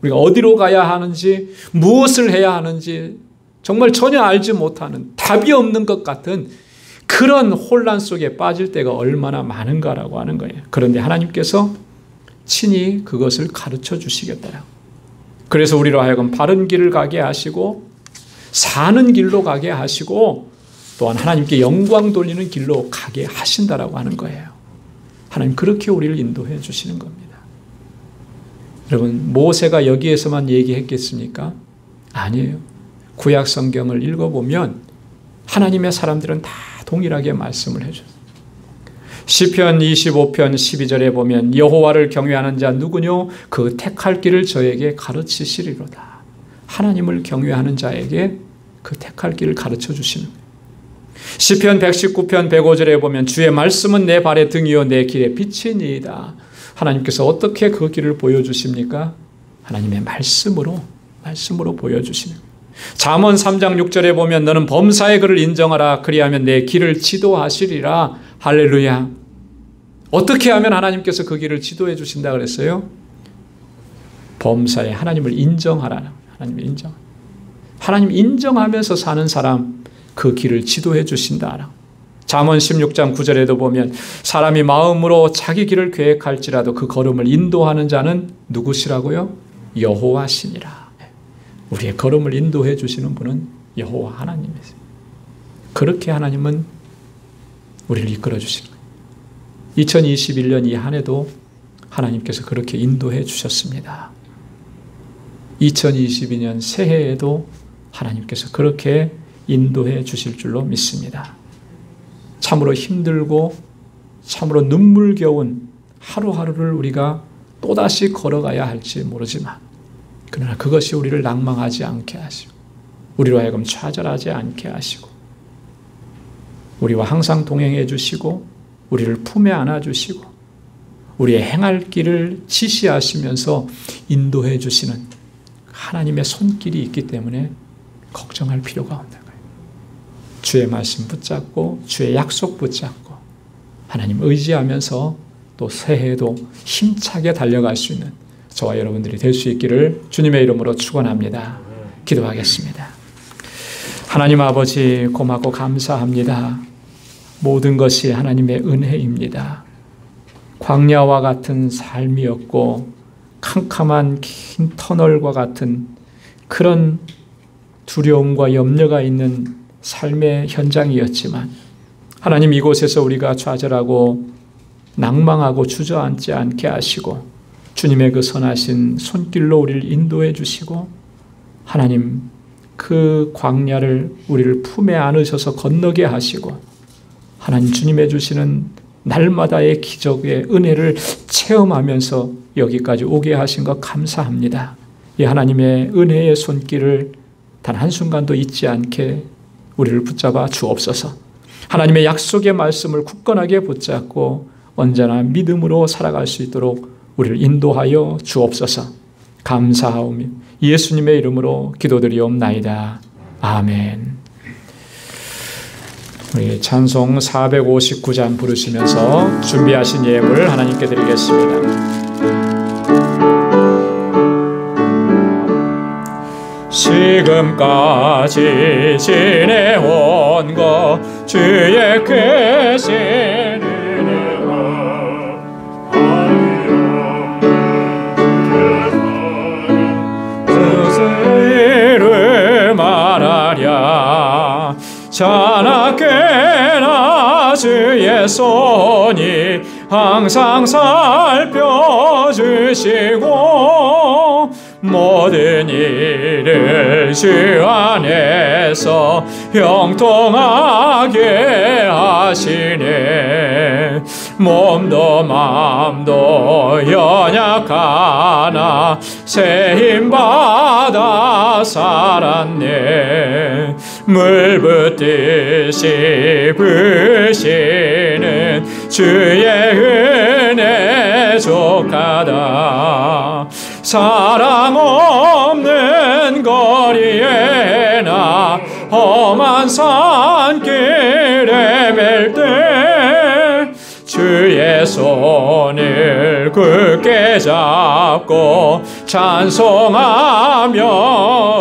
우리가 어디로 가야 하는지, 무엇을 해야 하는지 정말 전혀 알지 못하는, 답이 없는 것 같은 그런 혼란 속에 빠질 때가 얼마나 많은가라고 하는 거예요. 그런데 하나님께서 친히 그것을 가르쳐 주시겠다라고. 그래서 우리로 하여금 바른 길을 가게 하시고 사는 길로 가게 하시고 또한 하나님께 영광 돌리는 길로 가게 하신다라고 하는 거예요. 하나님 그렇게 우리를 인도해 주시는 겁니다. 여러분, 모세가 여기에서만 얘기했겠습니까? 아니에요. 구약 성경을 읽어보면 하나님의 사람들은 다 동일하게 말씀을 해줘요. 시편 25편 12절에 보면 여호와를 경외하는 자 누구뇨? 그 택할 길을 저에게 가르치시리로다. 하나님을 경외하는 자에게 그 택할 길을 가르쳐 주시는 거예요. 시편 119편 105절에 보면 주의 말씀은 내 발의 등이요 내 길의 빛이니이다. 하나님께서 어떻게 그 길을 보여주십니까? 하나님의 말씀으로 보여주시는 거예요. 잠언 3장 6절에 보면 너는 범사의 글을 인정하라. 그리하면 내 길을 지도하시리라. 할렐루야. 어떻게 하면 하나님께서 그 길을 지도해 주신다 그랬어요? 범사에 하나님을 인정하라. 하나님 인정하면서 사는 사람 그 길을 지도해 주신다. 잠언 16장 9절에도 보면 사람이 마음으로 자기 길을 계획할지라도 그 걸음을 인도하는 자는 누구시라고요? 여호와시니라. 우리의 걸음을 인도해 주시는 분은 여호와 하나님이세요. 그렇게 하나님은 우리를 이끌어 주시는 거예요. 2021년 이 한 해도 하나님께서 그렇게 인도해 주셨습니다. 2022년 새해에도 하나님께서 그렇게 인도해 주실 줄로 믿습니다. 참으로 힘들고 참으로 눈물겨운 하루하루를 우리가 또다시 걸어가야 할지 모르지만, 그러나 그것이 우리를 낭망하지 않게 하시고 우리로 하여금 좌절하지 않게 하시고 우리와 항상 동행해 주시고 우리를 품에 안아 주시고 우리의 행할 길을 지시하시면서 인도해 주시는 하나님의 손길이 있기 때문에 걱정할 필요가 없는 거예요. 주의 말씀 붙잡고 주의 약속 붙잡고 하나님 의지하면서 또 새해에도 힘차게 달려갈 수 있는 저와 여러분들이 될 수 있기를 주님의 이름으로 축원합니다. 기도하겠습니다. 하나님 아버지, 고맙고 감사합니다. 모든 것이 하나님의 은혜입니다. 광야와 같은 삶이었고 캄캄한 긴 터널과 같은 그런 두려움과 염려가 있는 삶의 현장이었지만, 하나님 이곳에서 우리가 좌절하고 낭망하고 주저앉지 않게 하시고 주님의 그 선하신 손길로 우리를 인도해 주시고, 하나님 그 광야를 우리를 품에 안으셔서 건너게 하시고, 하나님 주님의 주시는 날마다의 기적의 은혜를 체험하면서 여기까지 오게 하신 것 감사합니다. 이 하나님의 은혜의 손길을 단 한순간도 잊지 않게 우리를 붙잡아 주옵소서. 하나님의 약속의 말씀을 굳건하게 붙잡고 언제나 믿음으로 살아갈 수 있도록 우리를 인도하여 주옵소서. 감사하오며 예수님의 이름으로 기도드리옵나이다. 아멘. 우리 찬송 459장 부르시면서 준비하신 예물 하나님께 드리겠습니다. 지금까지 지내온 것 주의 크신 은혜와 뜻을 말하랴. 자나깨나 주의 손이 항상 살펴주시고 모든 일을 주 안에서 형통하게 하시네. 몸도 마음도 연약하나 새 힘 받아 살았네. 물 붓듯이 부시는 주의 은혜 족하다. 사랑 없는 거리에나 험한 산길에 맬 때 주의 손을 굳게 잡고 찬송하며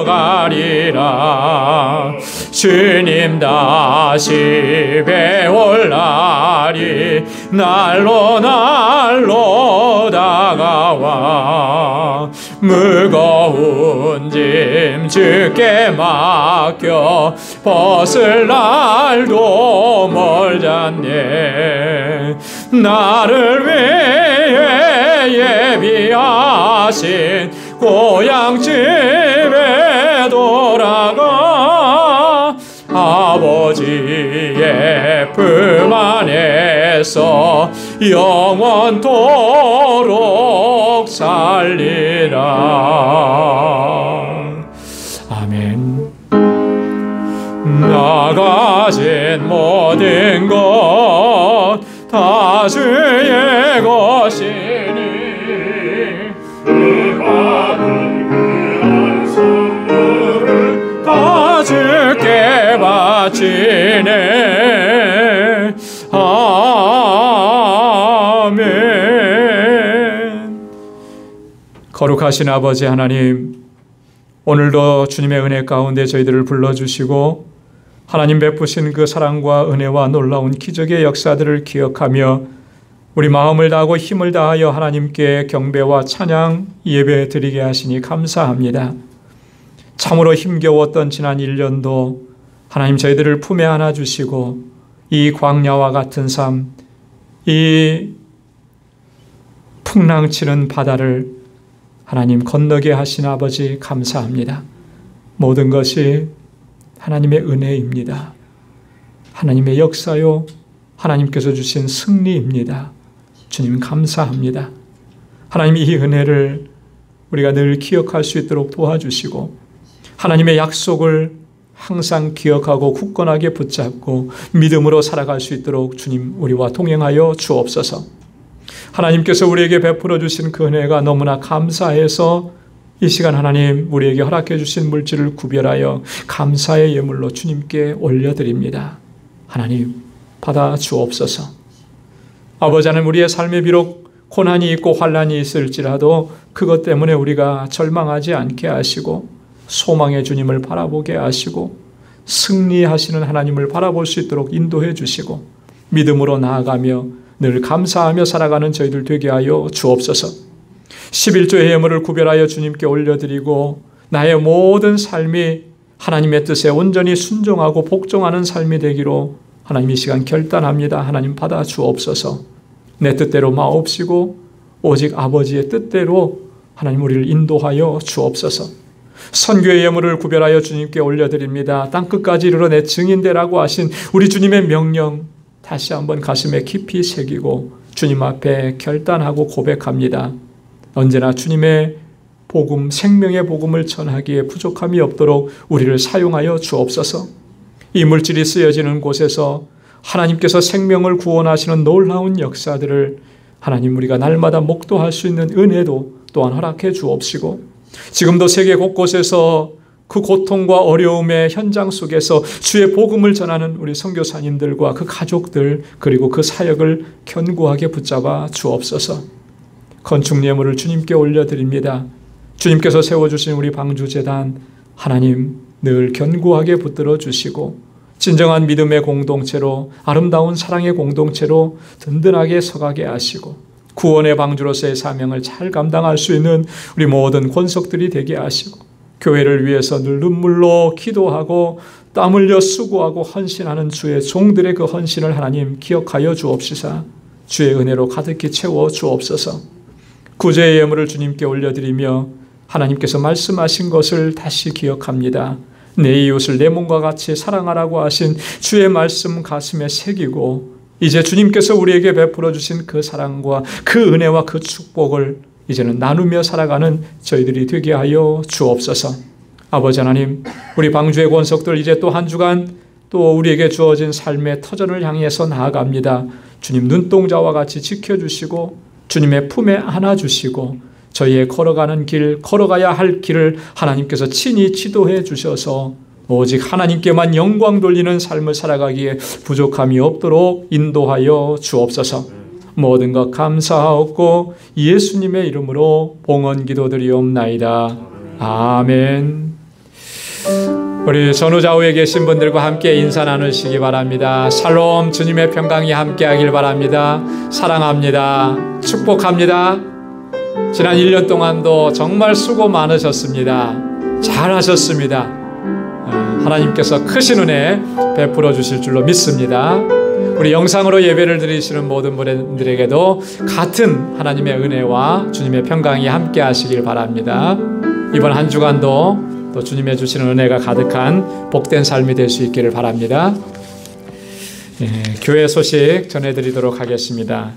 가리라. 주님 다시 배울 날이 날로 날로 다가와 무거운 짐 주께 맡겨 벗을 날도 멀잖네. 나를 위해 예비하신 고향집에 돌아가 아버지의 품 안에서 영원토록 살리라. 아멘. 나 가진 모든 것 다 주의 것이니 그 받은 그한 선물을 다 주께 바치네. 아멘. 거룩하신 아버지 하나님, 오늘도 주님의 은혜 가운데 저희들을 불러주시고 하나님 베푸신 그 사랑과 은혜와 놀라운 기적의 역사들을 기억하며 우리 마음을 다하고 힘을 다하여 하나님께 경배와 찬양 예배 드리게 하시니 감사합니다. 참으로 힘겨웠던 지난 1년도 하나님 저희들을 품에 안아주시고 이 광야와 같은 삶, 이 풍랑치는 바다를 하나님 건너게 하신 아버지 감사합니다. 모든 것이 하나님의 은혜입니다. 하나님의 역사요, 하나님께서 주신 승리입니다. 주님 감사합니다. 하나님 이 은혜를 우리가 늘 기억할 수 있도록 도와주시고 하나님의 약속을 항상 기억하고 굳건하게 붙잡고 믿음으로 살아갈 수 있도록 주님 우리와 동행하여 주옵소서. 하나님께서 우리에게 베풀어 주신 그 은혜가 너무나 감사해서 이 시간 하나님 우리에게 허락해 주신 물질을 구별하여 감사의 예물로 주님께 올려드립니다. 하나님 받아 주옵소서. 아버지 하나님, 우리의 삶에 비록 고난이 있고 환난이 있을지라도 그것 때문에 우리가 절망하지 않게 하시고 소망의 주님을 바라보게 하시고 승리하시는 하나님을 바라볼 수 있도록 인도해 주시고 믿음으로 나아가며 늘 감사하며 살아가는 저희들 되게 하여 주옵소서. 11조의 예물을 구별하여 주님께 올려드리고 나의 모든 삶이 하나님의 뜻에 온전히 순종하고 복종하는 삶이 되기로 하나님 이 시간 결단합니다. 하나님 받아 주옵소서. 내 뜻대로 마옵시고 오직 아버지의 뜻대로 하나님 우리를 인도하여 주옵소서. 선교의 예물을 구별하여 주님께 올려드립니다. 땅끝까지 이르러 내 증인되라고 하신 우리 주님의 명령 다시 한번 가슴에 깊이 새기고 주님 앞에 결단하고 고백합니다. 언제나 주님의 복음, 생명의 복음을 전하기에 부족함이 없도록 우리를 사용하여 주옵소서. 이 물질이 쓰여지는 곳에서 하나님께서 생명을 구원하시는 놀라운 역사들을 하나님 우리가 날마다 목도할 수 있는 은혜도 또한 허락해 주옵시고 지금도 세계 곳곳에서 그 고통과 어려움의 현장 속에서 주의 복음을 전하는 우리 선교사님들과 그 가족들 그리고 그 사역을 견고하게 붙잡아 주옵소서. 건축 예물을 주님께 올려드립니다. 주님께서 세워주신 우리 방주재단 하나님 늘 견고하게 붙들어 주시고 진정한 믿음의 공동체로 아름다운 사랑의 공동체로 든든하게 서가게 하시고 구원의 방주로서의 사명을 잘 감당할 수 있는 우리 모든 권속들이 되게 하시고 교회를 위해서 늘 눈물로 기도하고 땀 흘려 수고하고 헌신하는 주의 종들의 그 헌신을 하나님 기억하여 주옵시사 주의 은혜로 가득히 채워 주옵소서. 구제의 예물을 주님께 올려드리며 하나님께서 말씀하신 것을 다시 기억합니다. 내 이웃을 내 몸과 같이 사랑하라고 하신 주의 말씀 가슴에 새기고 이제 주님께서 우리에게 베풀어 주신 그 사랑과 그 은혜와 그 축복을 이제는 나누며 살아가는 저희들이 되게 하여 주옵소서. 아버지 하나님, 우리 방주의 권속들 이제 또 한 주간 또 우리에게 주어진 삶의 터전을 향해서 나아갑니다. 주님 눈동자와 같이 지켜주시고 주님의 품에 안아주시고 저희의 걸어가는 길, 걸어가야 할 길을 하나님께서 친히 지도해 주셔서 오직 하나님께만 영광 돌리는 삶을 살아가기에 부족함이 없도록 인도하여 주옵소서. 모든 것 감사하옵고 예수님의 이름으로 봉헌 기도드리옵나이다. 아멘. 우리 전후좌우에 계신 분들과 함께 인사 나누시기 바랍니다. 샬롬, 주님의 평강이 함께하길 바랍니다. 사랑합니다. 축복합니다. 지난 1년 동안도 정말 수고 많으셨습니다. 잘하셨습니다. 하나님께서 크신 은혜 베풀어 주실 줄로 믿습니다. 우리 영상으로 예배를 드리시는 모든 분들에게도 같은 하나님의 은혜와 주님의 평강이 함께 하시길 바랍니다. 이번 한 주간도 또 주님의 주시는 은혜가 가득한 복된 삶이 될 수 있기를 바랍니다. 교회 소식 전해드리도록 하겠습니다.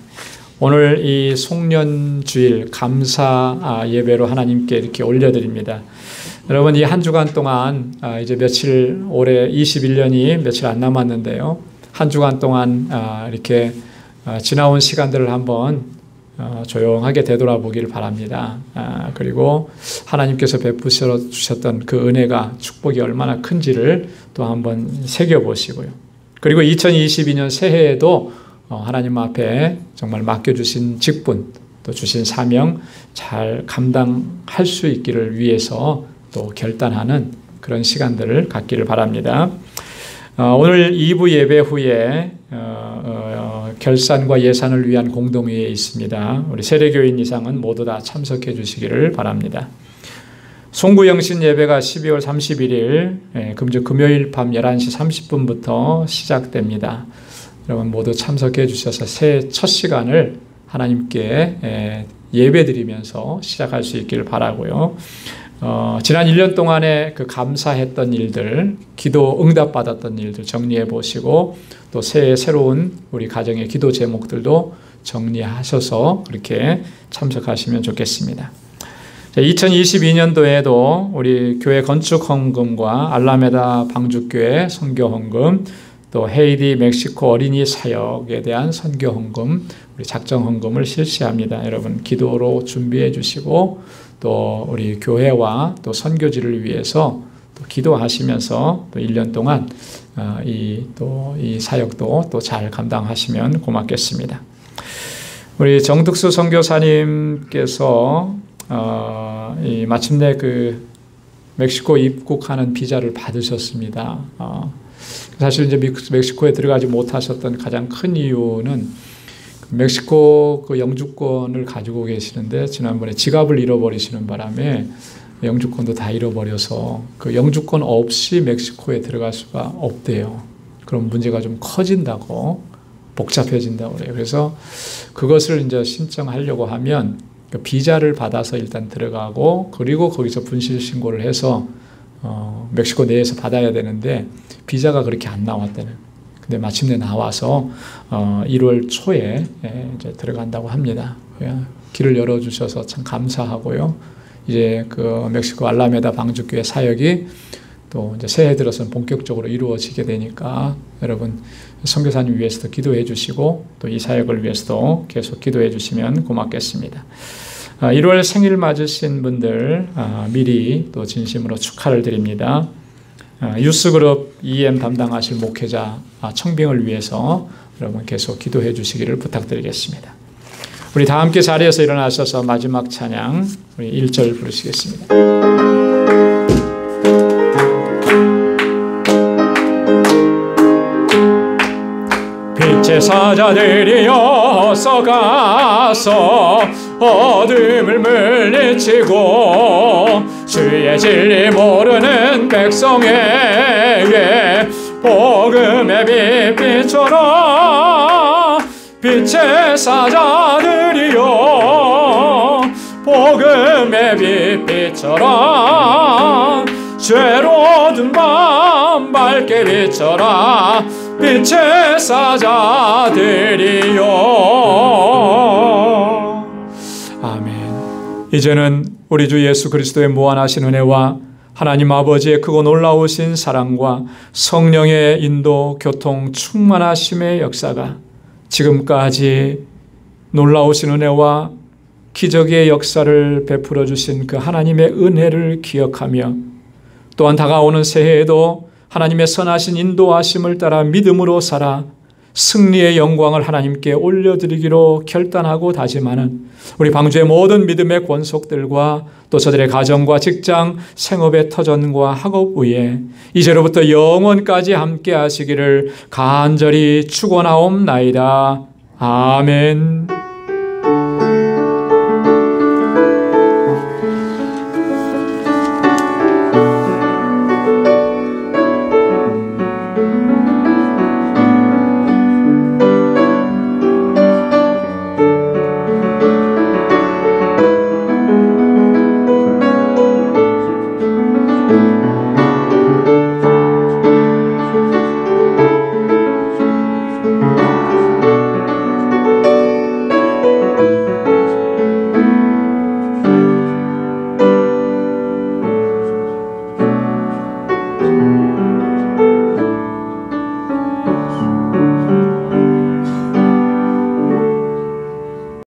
오늘 이 송년주일 감사 예배로 하나님께 이렇게 올려드립니다. 여러분 이 한 주간 동안 이제 며칠 올해 21년이 며칠 안 남았는데요. 한 주간 동안 이렇게 지나온 시간들을 한번 조용하게 되돌아보길 바랍니다. 그리고 하나님께서 베푸셔 주셨던 그 은혜가 축복이 얼마나 큰지를 또 한번 새겨보시고요. 그리고 2022년 새해에도 하나님 앞에 정말 맡겨주신 직분 또 주신 사명 잘 감당할 수 있기를 위해서 또 결단하는 그런 시간들을 갖기를 바랍니다. 오늘 2부 예배 후에 결산과 예산을 위한 공동회의에 있습니다. 우리 세례교인 이상은 모두 다 참석해 주시기를 바랍니다. 송구영신 예배가 12월 31일 금요일 밤 11시 30분부터 시작됩니다. 여러분 모두 참석해 주셔서 새해 첫 시간을 하나님께 예배드리면서 시작할 수 있기를 바라고요. 지난 1년 동안에 그 감사했던 일들, 기도 응답받았던 일들 정리해 보시고 또 새해 새로운 우리 가정의 기도 제목들도 정리하셔서 그렇게 참석하시면 좋겠습니다. 2022년도에도 우리 교회 건축 헌금과 알라메다 방주교회 선교 헌금, 또 헤이디 멕시코 어린이 사역에 대한 선교 헌금, 우리 작정 헌금을 실시합니다. 여러분 기도로 준비해 주시고 또 우리 교회와 또 선교지를 위해서 또 기도하시면서 또 1년 동안 이 사역도 또 잘 감당하시면 고맙겠습니다. 우리 정득수 선교사님께서 마침내 그 멕시코 입국하는 비자를 받으셨습니다. 사실 이제 멕시코에 들어가지 못하셨던 가장 큰 이유는 멕시코 그 영주권을 가지고 계시는데 지난번에 지갑을 잃어버리시는 바람에 영주권도 다 잃어버려서 그 영주권 없이 멕시코에 들어갈 수가 없대요. 그럼 문제가 좀 커진다고, 복잡해진다고 그래요. 그래서 그것을 이제 신청하려고 하면 비자를 받아서 일단 들어가고 그리고 거기서 분실 신고를 해서 멕시코 내에서 받아야 되는데 비자가 그렇게 안 나왔다는. 근데 마침내 나와서 1월 초에 이제 들어간다고 합니다. 길을 열어주셔서 참 감사하고요. 이제 그 멕시코 알라메다 방주교회 사역이 또 이제 새해 들어서는 본격적으로 이루어지게 되니까 여러분 선교사님 위해서도 기도해 주시고 또 이 사역을 위해서도 계속 기도해 주시면 고맙겠습니다. 1월 생일 맞으신 분들 미리 또 진심으로 축하를 드립니다. 유스그룹 EM 담당하실 목회자 청빙을 위해서 여러분 계속 기도해 주시기를 부탁드리겠습니다. 우리 다 함께 자리에서 일어나셔서 마지막 찬양 우리 1절 부르시겠습니다. 빛의 사자들이여 서가서 어둠을 물리치고 주의 진리 모르는 백성에게 복음의 빛 비춰라. 빛의 사자들이여 복음의 빛 비춰라. 죄로 든 밤 밝게 비춰라. 빛의 사자들이여. 아멘. 이제는 우리 주 예수 그리스도의 무한하신 은혜와 하나님 아버지의 크고 놀라우신 사랑과 성령의 인도, 교통, 충만하심의 역사가 지금까지 놀라우신 은혜와 기적의 역사를 베풀어 주신 그 하나님의 은혜를 기억하며 또한 다가오는 새해에도 하나님의 선하신 인도하심을 따라 믿음으로 살아 승리의 영광을 하나님께 올려드리기로 결단하고 다짐하는 우리 방주의 모든 믿음의 권속들과 또 저들의 가정과 직장, 생업의 터전과 학업 위에 이제로부터 영원까지 함께 하시기를 간절히 축원하옵나이다. 아멘.